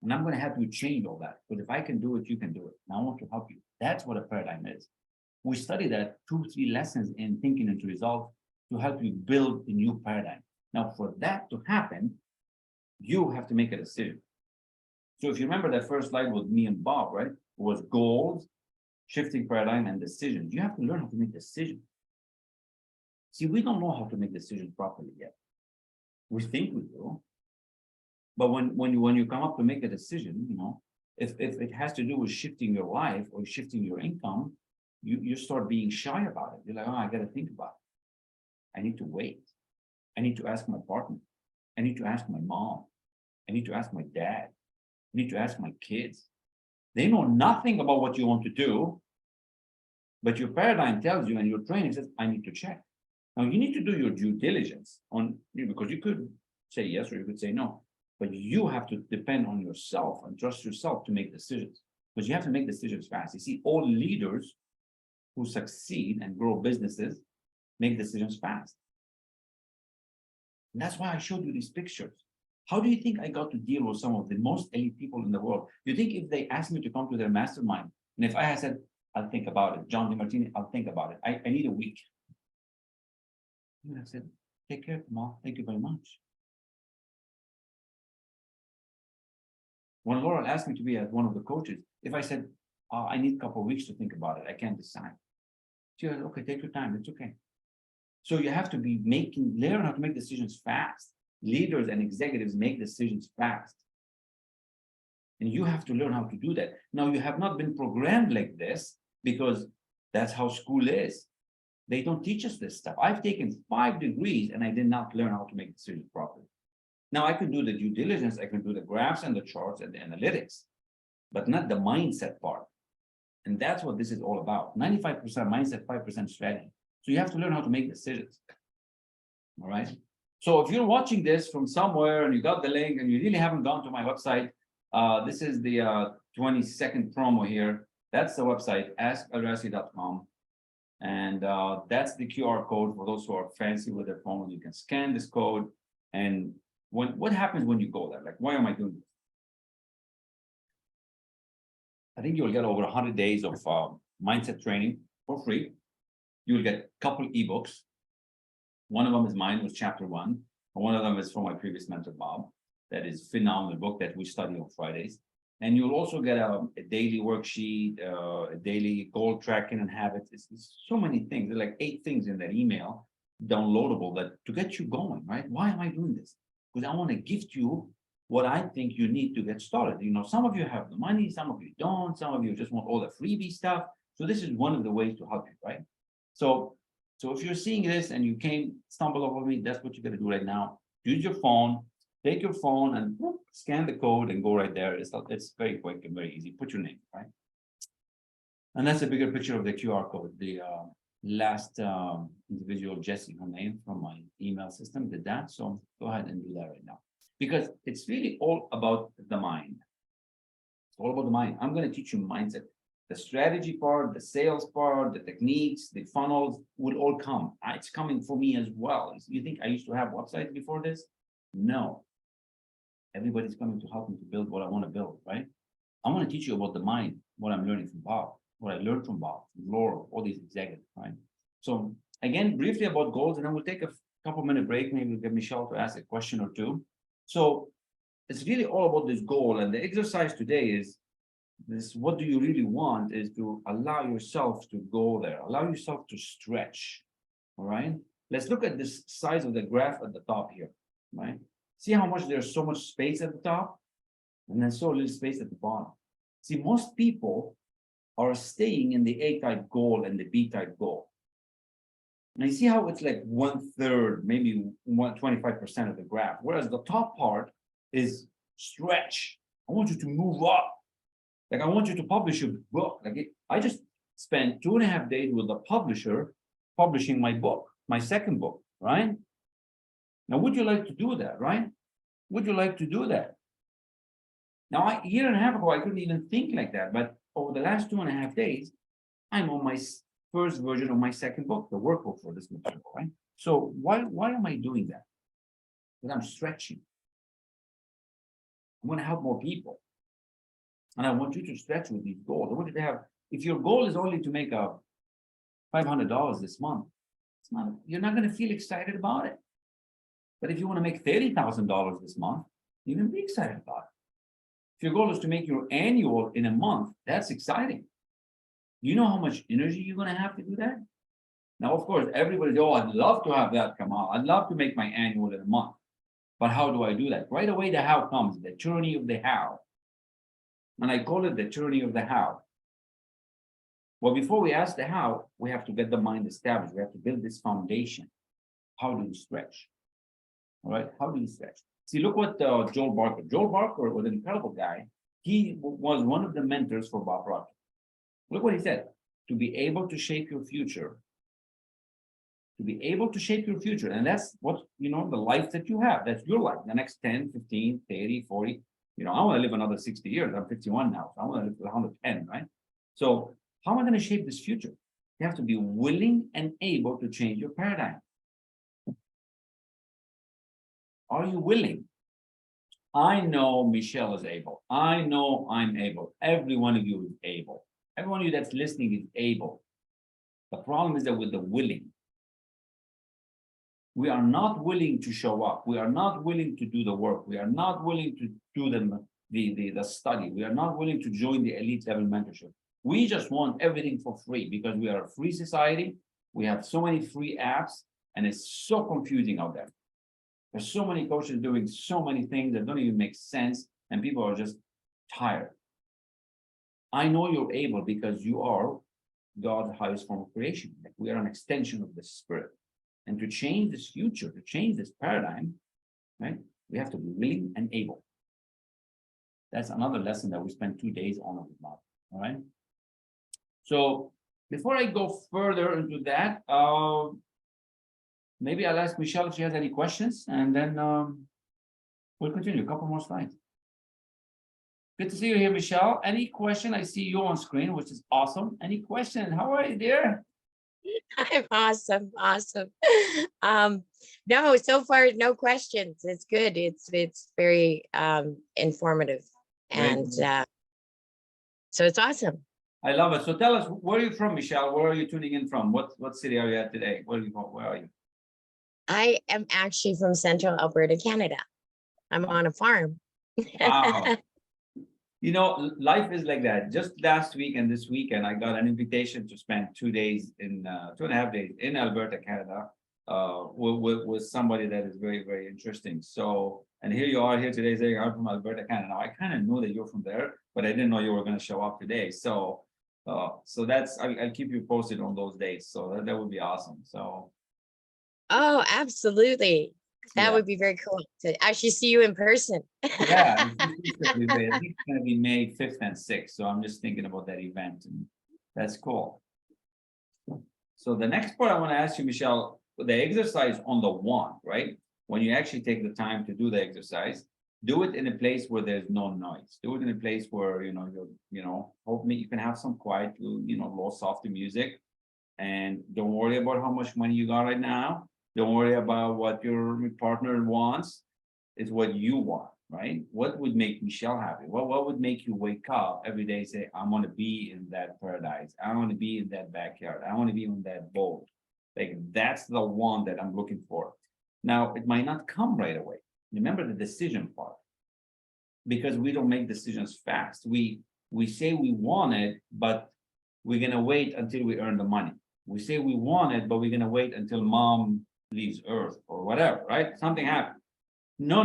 And I'm going to help you change all that. But if I can do it, you can do it. And I want to help you. That's what a paradigm is. We study that 2-3 lessons in thinking into results to help you build a new paradigm. Now, for that to happen, you have to make a decision. So if you remember that first slide with me and Bob, right? It was goals, shifting paradigm, and decisions. You have to learn how to make decisions. See, we don't know how to make decisions properly yet. We think we do. But when you come up to make a decision, you know, if it has to do with shifting your life or shifting your income, you start being shy about it. You're like, oh, I got to think about it. I need to wait. I need to ask my partner. I need to ask my mom. I need to ask my dad. I need to ask my kids. They know nothing about what you want to do, but your paradigm tells you and your training says, I need to check. Now you need to do your due diligence on you, because you could say yes or you could say no, but you have to depend on yourself and trust yourself to make decisions, because you have to make decisions fast. You see, all leaders who succeed and grow businesses make decisions fast. And that's why I showed you these pictures. How do you think I got to deal with some of the most elite people in the world? You think if they asked me to come to their mastermind, and if I had said, I'll think about it, John DeMartini, I'll think about it. I need a week. And I said, take care, Kamal. Thank you very much. When Laura asked me to be as one of the coaches, if I said, I need a couple of weeks to think about it, I can't decide. She said, okay, take your time. It's okay. So you have to be learn how to make decisions fast. Leaders and executives make decisions fast. And you have to learn how to do that. Now, you have not been programmed like this because that's how school is. They don't teach us this stuff. I've taken 5 degrees and I did not learn how to make decisions properly. Now, I can do the due diligence. I can do the graphs and the charts and the analytics, but not the mindset part. And that's what this is all about. 95% mindset, 5% strategy. So you have to learn how to make decisions. All right. So if you're watching this from somewhere and you got the link and you really haven't gone to my website, this is the 20-second promo here. That's the website, askalrassi.com. And that's the QR code for those who are fancy with their phone. You can scan this code. And what happens when you go there? Like, why am I doing this? I think you'll get over 100 days of mindset training for free. You'll get a couple ebooks. One of them is mine, was chapter 1. And one of them is from my previous mentor, Bob. That is a phenomenal book that we study on Fridays. And you'll also get a daily worksheet, a daily goal tracking and habits. It's so many things. There are like 8 things in that email, downloadable, that to get you going, right? Why am I doing this? Because I want to gift you what I think you need to get started. You know, some of you have the money, some of you don't, some of you just want all the freebie stuff. So this is one of the ways to help you, right? So if you're seeing this and you stumble over me, that's what you got to do right now. Use your phone, take your phone and whoop, scan the code and go right there. It's very quick and very easy. Put your name, right? And that's a bigger picture of the QR code. The last individual, Jesse, her name from my email system, did that. So go ahead and do that right now. Because it's really all about the mind. It's all about the mind. I'm going to teach you mindset. The strategy part, the sales part, the techniques, the funnels will all come. It's coming for me as well. You think I used to have websites before this? No. Everybody's coming to help me to build what I want to build, right? I want to teach you about the mind, what I'm learning from Bob, what I learned from Bob, from Laura, all these executives, right? So again, briefly about goals, and then we'll take a couple-minute break. Maybe we'll get Michelle to ask a question or two. So it's really all about this goal. And the exercise today is this: what do you really want? Is to allow yourself to go there, allow yourself to stretch. All right, let's look at this size of the graph at the top here, right? See how much there's so much space at the top and then so little space at the bottom. See, most people are staying in the A-type goal and the B-type goal. Now you see how it's like 1/3, maybe 25% of the graph, whereas the top part is stretch. I want you to move up. Like, I want you to publish a book. I just spent 2.5 days with the publisher publishing my book, my second book, right? Now, would you like to do that, right? Would you like to do that? Now, a year and a half ago, I couldn't even think like that. But over the last 2.5 days, I'm on my first version of my second book, the workbook for this material, right? So why am I doing that? Because I'm stretching. I want to help more people. And I want you to stretch with these goals. I want you to have, if your goal is only to make a $500 this month, it's not, you're not going to feel excited about it. But if you want to make $30,000 this month, you're going to be excited about it. If your goal is to make your annual in a month, that's exciting. You know how much energy you're going to have to do that? Now, of course, everybody, oh, I'd love to have that, Kamal. I'd love to make my annual in a month. But how do I do that? Right away, the how comes, the journey of the how. And I call it the journey of the how. Well, before we ask the how, we have to get the mind established. We have to build this foundation. How do you stretch? All right, how do you stretch? See, look what Joel Barker was an incredible guy. He was one of the mentors for Bob Proctor. Look what he said: to be able to shape your future. To be able to shape your future. And that's what, the life that you have. That's your life. The next 10, 15, 30, 40. I want to live another 60 years. I'm 51 now. So I want to live 110, right? So how am I going to shape this future? You have to be willing and able to change your paradigm. Are you willing? I know Michelle is able. I know I'm able. Every one of you is able. Every one of you that's listening is able. The problem is that with the willing, we are not willing to show up. We are not willing to do the work. We are not willing to do the study. We are not willing to join the elite level mentorship. We just want everything for free because we are a free society. We have so many free apps, and it's so confusing out there. There's so many coaches doing so many things that don't even make sense, and people are just tired. I know you're able because you are God's highest form of creation. We are an extension of the spirit. And to change this future, to change this paradigm, right, we have to be willing and able. That's another lesson that we spent 2 days on with Bob. All right. So before I go further into that, maybe I'll ask Michelle if she has any questions, and then we'll continue. A couple more slides. Good to see you here, Michelle. Any question? I see you on screen, which is awesome. Any question? How are you, dear? I'm awesome. No, so far, no questions. It's good. It's very informative. And so it's awesome. I love it. So tell us, where are you from, Michelle? Where are you tuning in from? What city are you at today? Where are you? I am actually from Central Alberta, Canada. I'm on a farm. Wow. Life is like that. Just last week and this weekend, I got an invitation to spend 2 days in 2.5 days in Alberta, Canada, with somebody that is very, very interesting. So, and here you are here today saying I'm from Alberta, Canada. Now, I kind of knew that you're from there, but I didn't know you were going to show up today. So, that's, I'll keep you posted on those dates. So that would be awesome. So. Oh, absolutely. That would be very cool to actually see you in person. Yeah, I think it's going to be May 5th and 6th. So I'm just thinking about that event, and that's cool. So the next part I want to ask you, Michelle, the exercise on the one, right? When you actually take the time to do the exercise, do it in a place where there's no noise. Do it in a place where, hopefully you can have some quiet, low, soft music, and don't worry about how much money you got right now. Don't worry about what your partner wants. It's what you want, right? What would make Michelle happy? What would make you wake up every day and say, I want to be in that paradise. I want to be in that backyard. I want to be on that boat. Like, that's the one that I'm looking for. Now, it might not come right away. Remember the decision part, because we don't make decisions fast. We say we want it, but we're going to wait until we earn the money. We say we want it, but we're going to wait until mom leaves Earth or whatever, right? Something happened. No.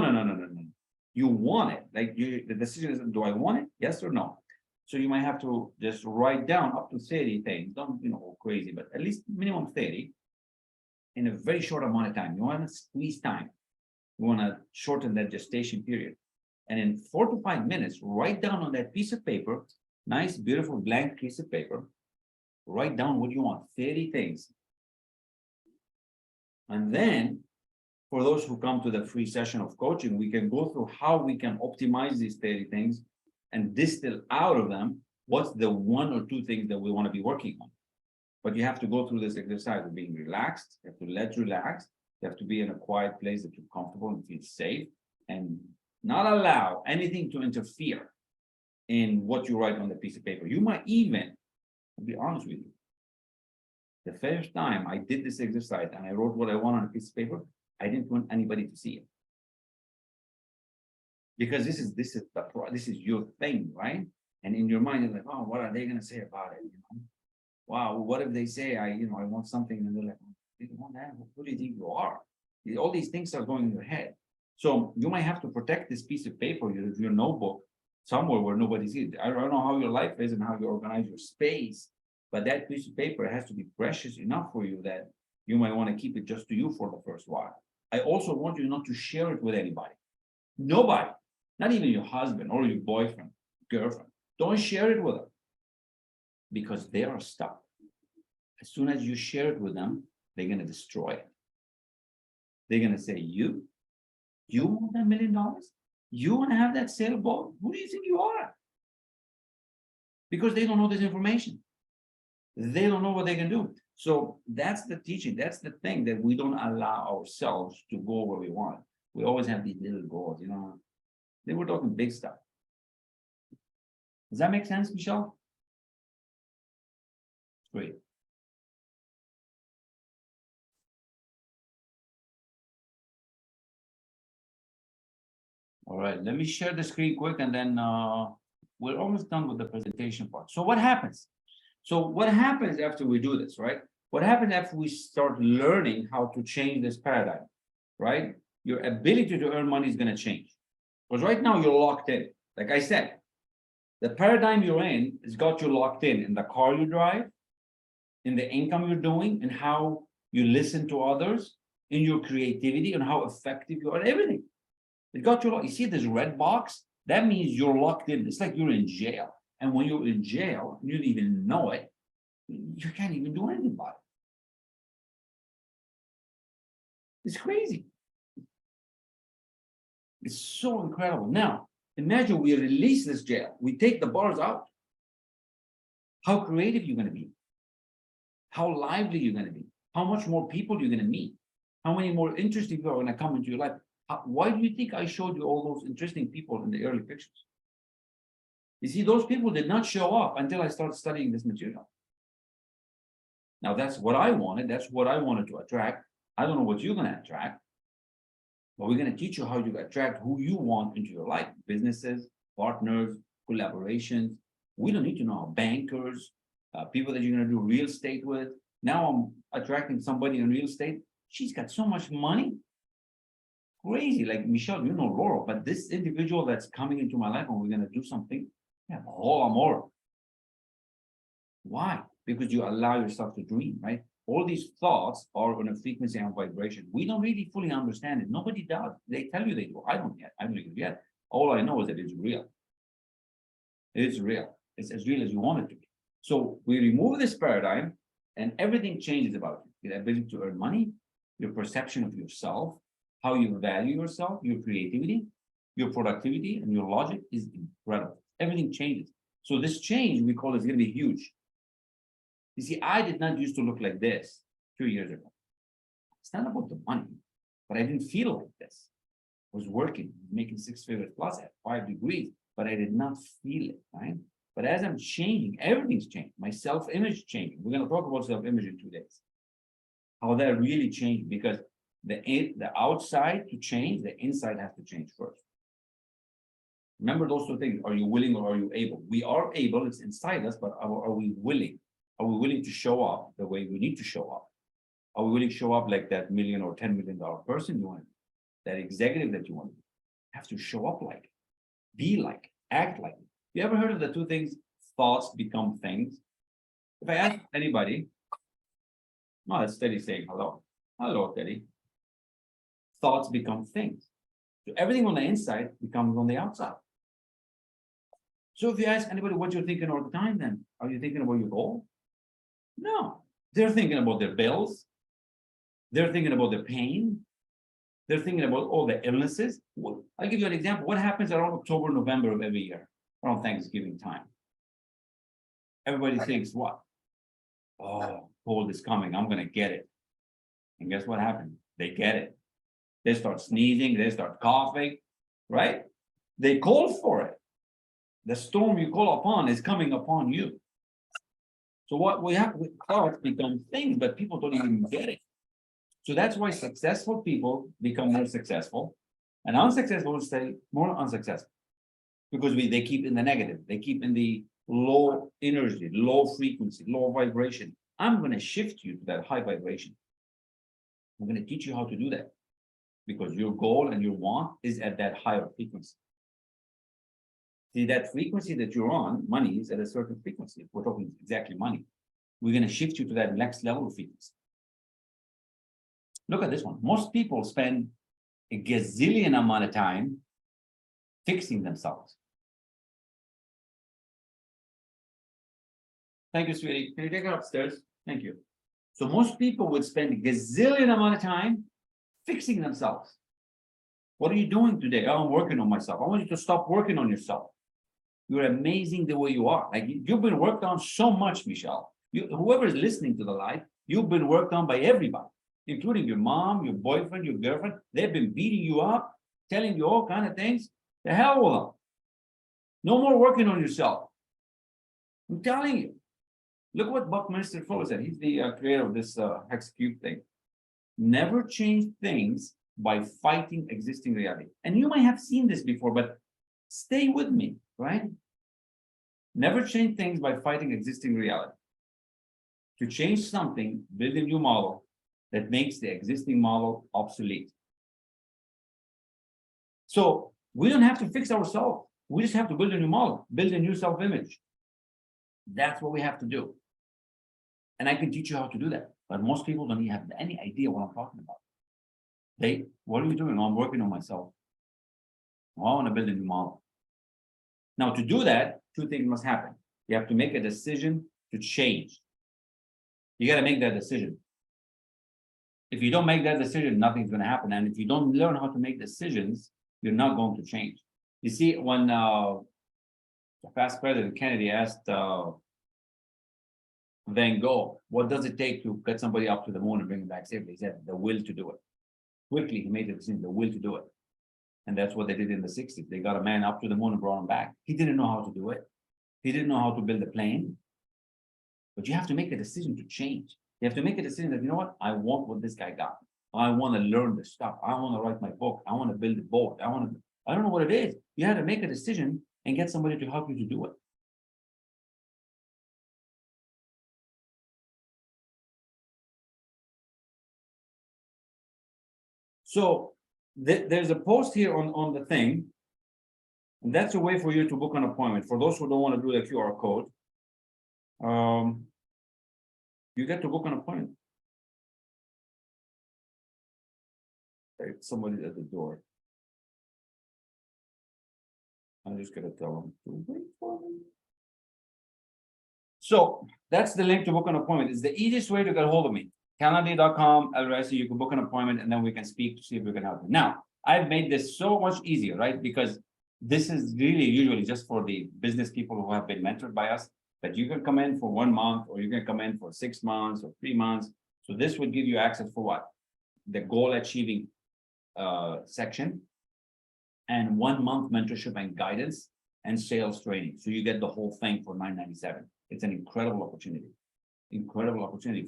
You want it. Like, the decision is, do I want it? Yes or no? So you might have to just write down up to 30 things. Don't, go crazy, but at least minimum 30 in a very short amount of time. You want to squeeze time. You want to shorten that gestation period. And in 4 to 5 minutes, write down on that piece of paper, nice, beautiful blank piece of paper, write down what you want, 30 things. And then for those who come to the free session of coaching, we can go through how we can optimize these 30 things and distill out of them what's the 1 or 2 things that we want to be working on. But you have to go through this exercise of being relaxed. You have to let relax. You have to be in a quiet place that you're comfortable and feel safe, and not allow anything to interfere in what you write on the piece of paper. You might even, to be honest with you, the first time I did this exercise and I wrote what I want on a piece of paper, I didn't want anybody to see it. Because this is your thing, right? And in your mind, you're like, oh, what are they gonna say about it? You know? Wow, what if they say I want something, and they're like, you want that? Who do you think you are? All these things are going in your head. So you might have to protect this piece of paper, your notebook, somewhere where nobody sees it. I don't know how your life is and how you organize your space, but that piece of paper has to be precious enough for you that you might want to keep it just to you for the first while. I also want you not to share it with anybody. Nobody, not even your husband or your boyfriend, girlfriend. Don't share it with them because they are stuck. As soon as you share it with them, they're going to destroy it. They're going to say, you want $1 million? You want to have that sailboat? Who do you think you are? Because they don't know this information. They don't know what they can do. So that's the teaching. That's the thing that we don't allow ourselves to go where we want. We always have these little goals, They were talking big stuff. Does that make sense, Michelle? Great. All right, let me share the screen quick, and then we're almost done with the presentation part. So what happens? What happens after we do this, right? What happens after we start learning how to change this paradigm, right? Your ability to earn money is going to change. Because right now you're locked in. Like I said, the paradigm you're in has got you locked in the car you drive, in the income you're doing, and how you listen to others, in your creativity, and how effective you are, everything. It got you locked. You see this red box? That means you're locked in. It's like you're in jail. And when you're in jail, you don't even know it, you can't even do anything about it. It's crazy. It's so incredible. Now, imagine we release this jail. We take the bars out. How creative you're going to be. How lively you're going to be. How much more people you're going to meet. How many more interesting people are going to come into your life. Why do you think I showed you all those interesting people in the early pictures? You see, those people did not show up until I started studying this material. Now, that's what I wanted. That's what I wanted to attract. I don't know what you're going to attract, but we're going to teach you how you attract who you want into your life. Businesses, partners, collaborations. We don't need to know bankers, people that you're going to do real estate with. Now I'm attracting somebody in real estate. She's got so much money. Crazy. Like Michelle, you know Laura, but this individual that's coming into my life and we're going to do something, yeah, a whole lot more. Why? Because you allow yourself to dream, right? All these thoughts are on a frequency and vibration. We don't really fully understand it. Nobody does. They tell you they do. I don't yet. I don't even yet. All I know is that it's real. It's real. It's as real as you want it to be. So we remove this paradigm and everything changes about you. Your ability to earn money, your perception of yourself, how you value yourself, your creativity, your productivity, and your logic is incredible. Everything changes. So this change, we call it, is going to be huge. You see, I did not used to look like this 2 years ago. It's not about the money, but I didn't feel like this. I was working, making 6 figures plus at 5 degrees, but I did not feel it, right? But as I'm changing, everything's changed. My self-image changing. We're going to talk about self-image in 2 days. How that really changed, because the outside to change, the inside has to change first. Remember those 2 things. Are you willing or are you able? We are able, it's inside us, but are we willing? Are we willing to show up the way we need to show up? Are we willing to show up like that $1 million or $10 million person you want to be? That executive that you want to be? Have to show up like it, be like it, act like it. You ever heard of the 2 things? Thoughts become things. If I ask anybody, no, that's Teddy saying hello. Hello, Teddy. Thoughts become things. So everything on the inside becomes on the outside. So if you ask anybody what you're thinking all the time, then are you thinking about your goal? No, they're thinking about their bills. They're thinking about their pain. They're thinking about all the illnesses. I'll give you an example. What happens around October, November of every year, around Thanksgiving time? Everybody thinks, what? Oh, cold is coming. I'm going to get it. And guess what happens? They get it. They start sneezing. They start coughing, right? They call for it. The storm you call upon is coming upon you. So what we have, thoughts become things, but people don't even get it. So that's why successful people become more successful, and unsuccessful stay more unsuccessful, because they keep in the negative. They keep in the low energy, low frequency, low vibration. I'm going to shift you to that high vibration. I'm going to teach you how to do that, because your goal and your want is at that higher frequency. See, that frequency that you're on, money is at a certain frequency. If we're talking exactly money, we're going to shift you to that next level of frequency. Look at this one. Most people spend a gazillion amount of time fixing themselves. Thank you, sweetie. Can you take her upstairs? Thank you. So most people would spend a gazillion amount of time fixing themselves. What are you doing today? Oh, I'm working on myself. I want you to stop working on yourself. You're amazing the way you are. Like you've been worked on so much, Michelle. Whoever is listening to the live, you've been worked on by everybody, including your mom, your boyfriend, your girlfriend. They've been beating you up, telling you all kind of things. The hell with them. No more working on yourself. I'm telling you. Look what Buckminster Fuller said. He's the creator of this hex cube thing. Never change things by fighting existing reality. And you might have seen this before, but stay with me, right? Never change things by fighting existing reality. To change something, build a new model that makes the existing model obsolete. So we don't have to fix ourselves. We just have to build a new model, build a new self-image. That's what we have to do. And I can teach you how to do that. But most people don't even have any idea what I'm talking about. What are you doing? Oh, I'm working on myself. Oh, I want to build a new model. Now, to do that, two things must happen. You have to make a decision to change. You got to make that decision. If you don't make that decision, nothing's going to happen. And if you don't learn how to make decisions, you're not going to change. You see, when the past President Kennedy asked Van Gogh, what does it take to get somebody up to the moon and bring him back safely? He said, the will to do it. Quickly, he made the decision, the will to do it. And that's what they did in the 60s. They got a man up to the moon and brought him back. He didn't know how to do it. He didn't know how to build a plane. But you have to make a decision to change. You have to make a decision that, you know what? I want what this guy got. I want to learn this stuff. I want to write my book. I want to build a boat. I don't know what it is. You have to make a decision and get somebody to help you to do it. So there's a post here on the thing. And that's a way for you to book an appointment. For those who don't want to do the QR code, you get to book an appointment. There's somebody at the door. I'm just going to tell them to wait for me. So that's the link to book an appointment. It's the easiest way to get a hold of me. Calendly.com, El-Rassi, you can book an appointment and then we can speak to see if we can help you. Now, I've made this so much easier, right? Because this is really usually just for the business people who have been mentored by us, that you can come in for 1 month or you can come in for 6 months or 3 months. So this would give you access for what? The goal achieving section and 1 month mentorship and guidance and sales training. So you get the whole thing for $997. It's an incredible opportunity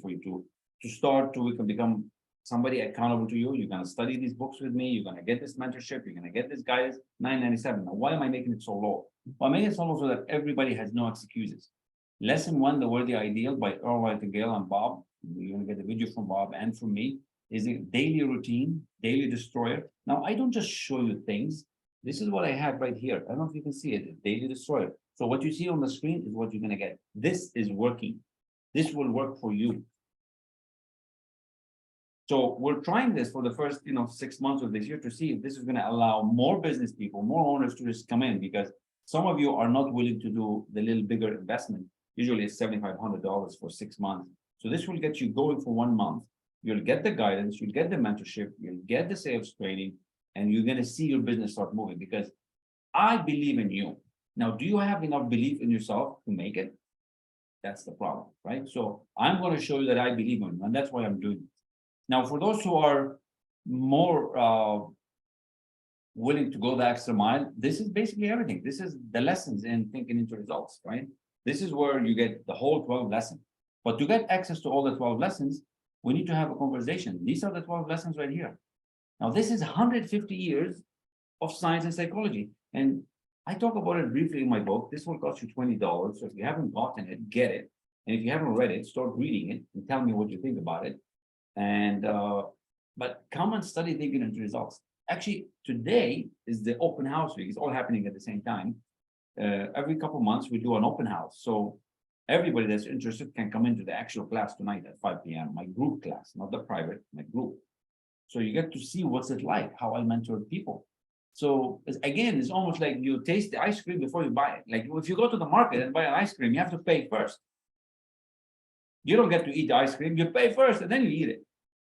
for you to start we can become somebody accountable to you. You're going to study these books with me. You're going to get this mentorship. You're going to get this guidance, $997. Now, why am I making it so low? Well, I'm making it so low so that everybody has no excuses. Lesson 1, The Worthy Ideal by Earl Nightingale and Bob. You're going to get the video from Bob and from me. Is a daily routine, daily destroyer. Now, I don't just show you things. This is what I have right here. I don't know if you can see it, a daily destroyer. So what you see on the screen is what you're going to get. This is working. This will work for you. So we're trying this for the first, 6 months of this year to see if this is going to allow more business people, more owners to just come in, because some of you are not willing to do the little bigger investment. Usually it's $7,500 for 6 months. So this will get you going for 1 month. You'll get the guidance, you'll get the mentorship, you'll get the sales training, and you're going to see your business start moving, because I believe in you. Now, do you have enough belief in yourself to make it? That's the problem, right? So I'm going to show you that I believe in you, and that's why I'm doing it. Now, for those who are more willing to go the extra mile, this is basically everything. This is the lessons in thinking into results, right? This is where you get the whole 12 lessons. But to get access to all the 12 lessons, we need to have a conversation. These are the 12 lessons right here. Now, this is 150 years of science and psychology. And I talk about it briefly in my book. This will cost you $20. So if you haven't gotten it, get it. And if you haven't read it, start reading it and tell me what you think about it. And but come and study thinking into results. Actually, today is the open house week. It's all happening at the same time. Every couple of months we do an open house. So everybody that's interested can come into the actual class tonight at 5 p.m. My group class, not the private, my group. So you get to see what's it like, how I mentor people. So again, it's almost like you taste the ice cream before you buy it. Like if you go to the market and buy an ice cream, you have to pay first. You don't get to eat the ice cream, you pay first and then you eat it.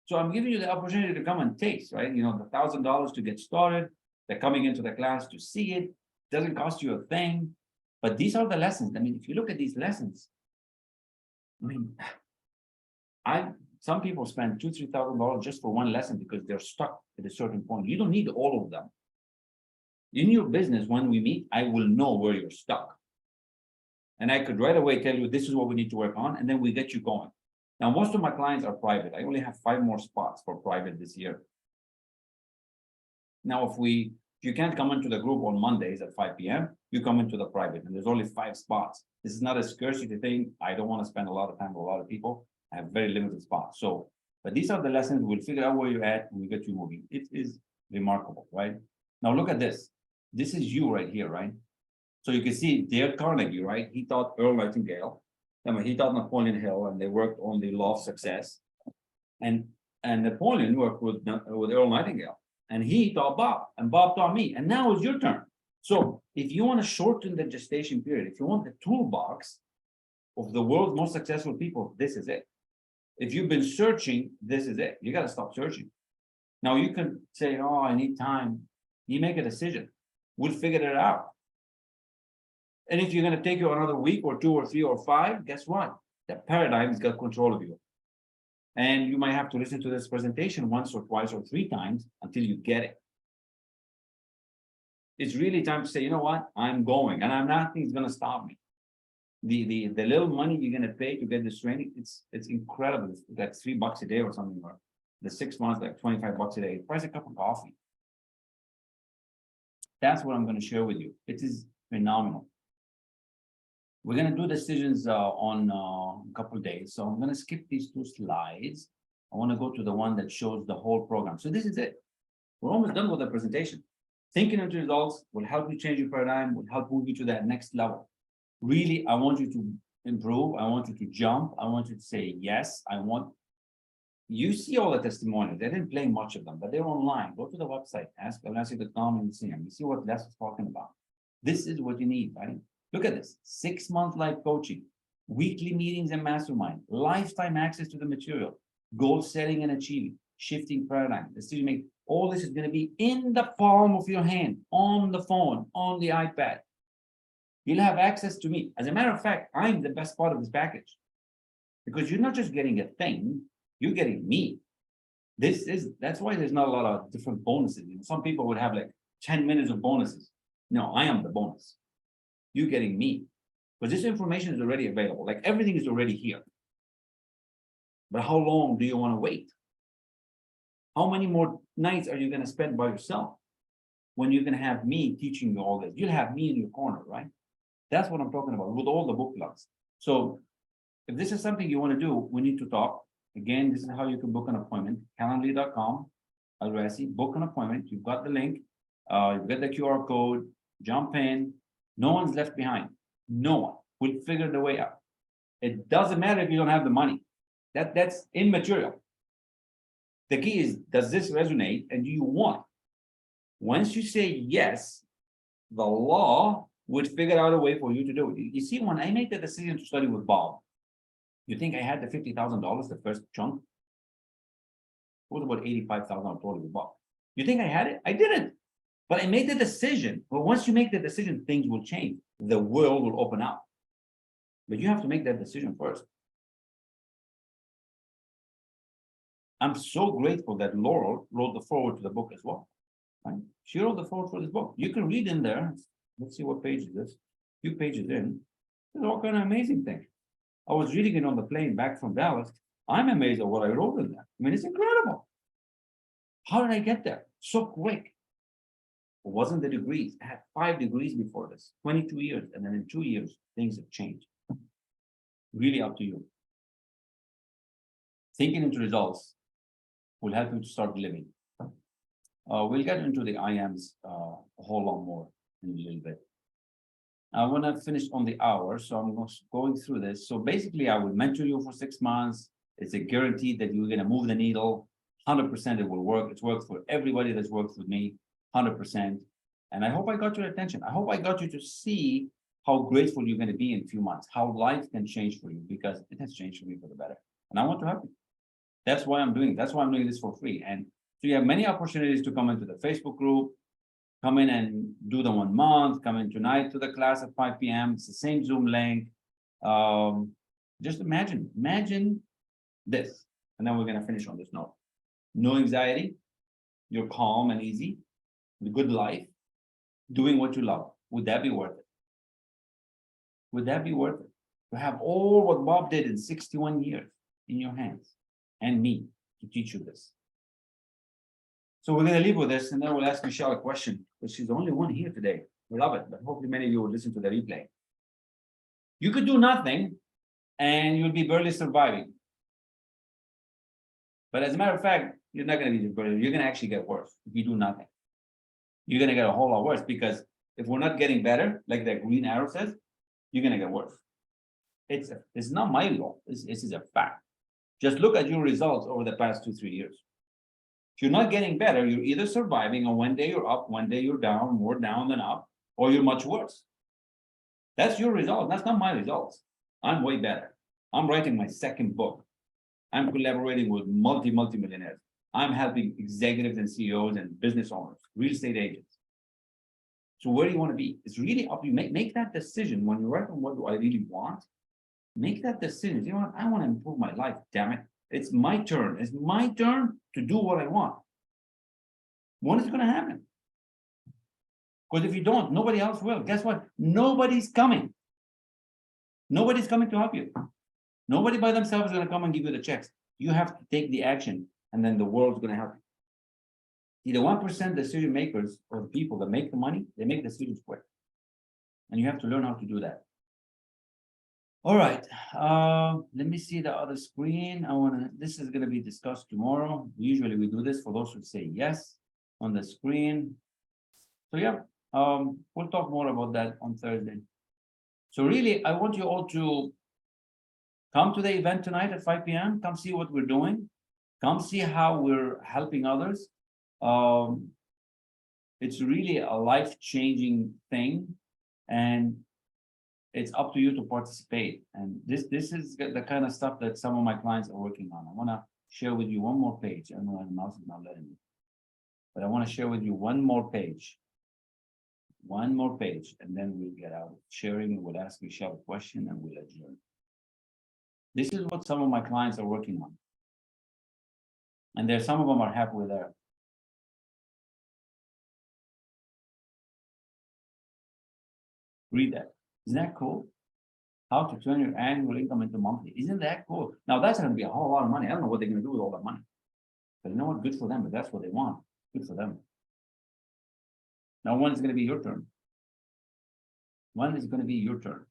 So I'm giving you the opportunity to come and taste, right? The $1,000 to get started, they're coming into the class to see it, doesn't cost you a thing. But these are the lessons. I mean, if you look at these lessons, some people spend $2,000, $3,000 just for one lesson because they're stuck at a certain point. You don't need all of them. In your business, when we meet, I will know where you're stuck. And I could right away tell you, this is what we need to work on, and then we get you going. Now, most of my clients are private. I only have 5 more spots for private this year. Now, if you can't come into the group on Mondays at 5 p.m., you come into the private, and there's only 5 spots. This is not a scarcity thing. I don't want to spend a lot of time with a lot of people. I have very limited spots. So, but these are the lessons. We'll figure out where you're at, and we get you moving. It is remarkable, right? Now, look at this. This is you right here, right? So you can see Dale Carnegie, right? He taught Earl Nightingale. He taught Napoleon Hill, and they worked on the law of success. And Napoleon worked with Earl Nightingale, and he taught Bob, and Bob taught me. And now it's your turn. So if you want to shorten the gestation period, if you want the toolbox of the world's most successful people, this is it. If you've been searching, this is it. You got to stop searching. Now you can say, oh, I need time. You make a decision. We'll figure it out. And if you're going to take you another week or 2 or 3 or 5, guess what? The paradigm's got control of you. And you might have to listen to this presentation once or twice or 3 times until you get it. It's really time to say, you know what? I'm going, and nothing's going to stop me. The little money you're going to pay to get this training, it's incredible. It's like $3 a day or something. Or the 6 months, like $25 a day. Price a cup of coffee. That's what I'm going to share with you. It is phenomenal. We're going to do decisions on a couple of days. So I'm going to skip these 2 slides. I want to go to the one that shows the whole program. So this is it. We're almost done with the presentation. Thinking into results will help you change your paradigm, will help move you to that next level. Really, I want you to improve. I want you to jump. I want you to say, yes, you see all the testimonials. I didn't play much of them, but they're online. Go to the website, ask.com and see them. You see what Les is talking about. This is what you need, right? Look at this, 6-month life coaching, weekly meetings and mastermind, lifetime access to the material, goal setting and achieving, shifting paradigm, decision making. All this is going to be in the palm of your hand, on the phone, on the iPad. You'll have access to me. As a matter of fact, I'm the best part of this package because you're not just getting a thing, you're getting me. That's why there's not a lot of different bonuses. Some people would have like 10 minutes of bonuses. No, I am the bonus. You're getting me, because this information is already available. Like everything is already here. But how long do you want to wait? How many more nights are you going to spend by yourself when you're going to have me teaching you all this? You'll have me in your corner, right? That's what I'm talking about with all the book clubs. So if this is something you want to do, we need to talk. Again, this is how you can book an appointment. Calendly.com, El-Rassi, book an appointment. You've got the link. You've got the QR code. Jump in. No one's left behind. No one. We'll figure the way out. It doesn't matter if you don't have the money. That's immaterial. The key is, does this resonate and do you want? Once you say yes, the law would figure out a way for you to do it. You see, when I made the decision to study with Bob, you think I had the $50,000, the first chunk? It was about $85,000 with Bob. You think I had it? I didn't. But I made the decision. Well, once you make the decision, things will change. The world will open up. But you have to make that decision first. I'm so grateful that Laurel wrote the foreword to the book as well. Right? She wrote the foreword for this book. You can read in there. Let's see what page is this. A few pages in. There's all kind of amazing things. I was reading it on the plane back from Dallas. I'm amazed at what I wrote in there. I mean, it's incredible. How did I get there so quick? It wasn't the degrees. I had 5 degrees before this, 22 years. And then in 2 years, things have changed. Really up to you. Thinking into results will help you to start living. We'll get into the IAMs a whole lot more in a little bit. I want to finish on the hour, so I'm going through this. So basically, I will mentor you for 6 months. It's a guarantee that you're going to move the needle. 100% it will work. It's worked for everybody that's worked with me, 100%. And I hope I got your attention. I hope I got you to see how grateful you're going to be in a few months, how life can change for you, because it has changed for me for the better. And I want to help you. That's why I'm doing it. That's why I'm doing this for free. And so you have many opportunities to come into the Facebook group, come in and do the 1 month, come in tonight to the class at 5 p.m. It's the same Zoom link. Just imagine this. And then we're going to finish on this note. No anxiety. You're calm and easy. The good life. Doing what you love. Would that be worth it? Would that be worth it? To have all what Bob did in 61 years in your hands and me to teach you this. So we're going to leave with this, and then we'll ask Michelle a question, because she's the only one here today. We love it, but hopefully many of you will listen to the replay. You could do nothing, and you'll be barely surviving. But as a matter of fact, you're not going to be barely, you're going to actually get worse if you do nothing. You're going to get a whole lot worse, because if we're not getting better, like that green arrow says, you're going to get worse. It's not my law. This is a fact. Just look at your results over the past 2-3 years. If you're not getting better, you're either surviving, or one day you're up, one day you're down, more down than up, or you're much worse. That's your result. That's not my results. I'm way better. I'm writing my 2nd book. I'm collaborating with multi-millionaires. I'm helping executives and CEOs and business owners, real estate agents. So where do you want to be? It's really up to you. Make that decision when you write on what do I really want. Make that decision. You know what? I want to improve my life, damn it. It's my turn. It's my turn to do what I want. When is it going to happen? Because if you don't, nobody else will. Guess what? Nobody's coming. Nobody's coming to help you. Nobody by themselves is going to come and give you the checks. You have to take the action, and then the world's going to help you. See, the 1% decision makers, or the people that make the money, they make decisions quick. And you have to learn how to do that. All right, let me see the other screen. This is gonna be discussed tomorrow. Usually we do this for those who say yes on the screen. So yeah, we'll talk more about that on Thursday. So really, I want you all to come to the event tonight at 5 p.m. Come see what we're doing. Come see how we're helping others. It's really a life-changing thing. And it's up to you to participate. And this is the kind of stuff that some of my clients are working on. I want to share with you one more page. I don't know why the mouse is not letting me. But I want to share with you one more page. One more page, and then we'll get out sharing, and we'll ask Michelle a question, and we'll adjourn. This is what some of my clients are working on. And there's some of them are halfway there. Read that. Isn't that cool? How to turn your annual income into monthly. Isn't that cool? Now that's going to be a whole lot of money. I don't know what they're going to do with all that money. But you know what? Good for them. But that's what they want. Good for them. Now, when is going to be your turn? When is going to be your turn?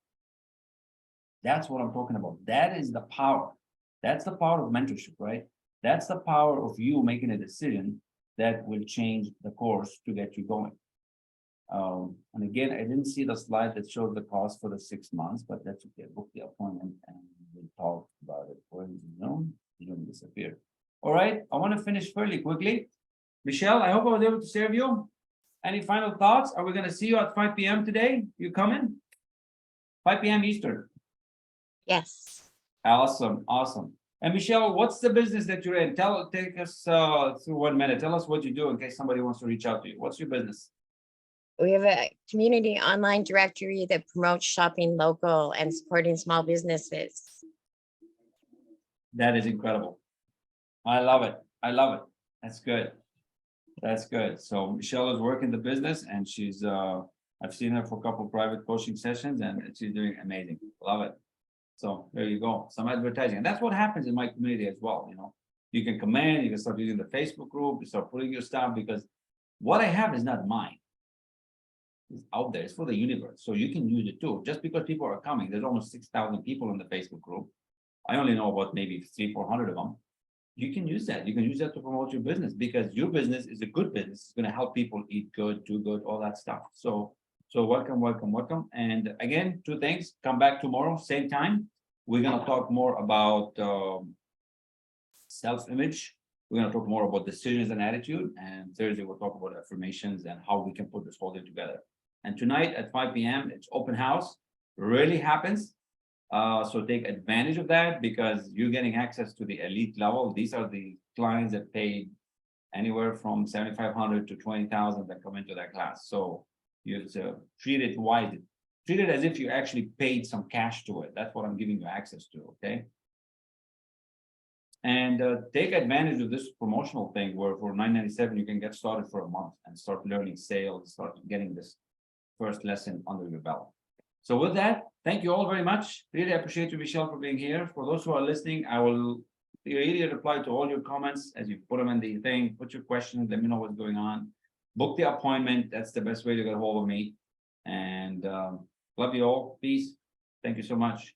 That's what I'm talking about. That is the power. That's the power of mentorship, right? That's the power of you making a decision that will change the course to get you going. And again, I didn't see the slide that showed the cost for the 6 months, but that's okay. Book the appointment and we'll talk about it. Where is Zoom? Zoom disappeared. All right, I want to finish fairly quickly. Michelle, I hope I was able to serve you. Any final thoughts? Are we going to see you at 5 p.m. today? You coming? 5 p.m. Eastern. Yes. Awesome, awesome. And Michelle, what's the business that you're in? Take us through 1 minute. Tell us what you do in case somebody wants to reach out to you. What's your business? We have a community online directory that promotes shopping local and supporting small businesses. That is incredible. I love it. I love it. That's good. That's good. So Michelle is working the business, and she's I've seen her for a couple of private coaching sessions, and she's doing amazing. Love it. So there you go. Some advertising. And that's what happens in my community as well. You know, you can come in, you can start using the Facebook group, you start putting your stuff, because what I have is not mine. It's out there. It's for the universe. So you can use it too. Just because people are coming, there's almost 6,000 people in the Facebook group. I only know about maybe 300-400 of them. You can use that. You can use that to promote your business, because your business is a good business. It's going to help people eat good, do good, all that stuff. So welcome, welcome, welcome. And again, 2 things. Come back tomorrow, same time. We're going to talk more about self-image. We're going to talk more about decisions and attitude. And Thursday, we'll talk about affirmations and how we can put this whole thing together. And tonight at 5 p.m., it's open house. Really happens. So take advantage of that, because you're getting access to the elite level. These are the clients that paid anywhere from $7,500 to $20,000 that come into that class. So you have to treat it wisely. Treat it as if you actually paid some cash to it. That's what I'm giving you access to, okay? And take advantage of this promotional thing where for $9.97 you can get started for a month and start learning sales, start getting this first lesson under your belt. So with that, thank you all very much. Really appreciate you, Michelle, for being here. For those who are listening, I will really reply to all your comments as you put them in the thing. Put your questions, let me know what's going on. Book the appointment. That's the best way to get a hold of me. And love you all. Peace. Thank you so much.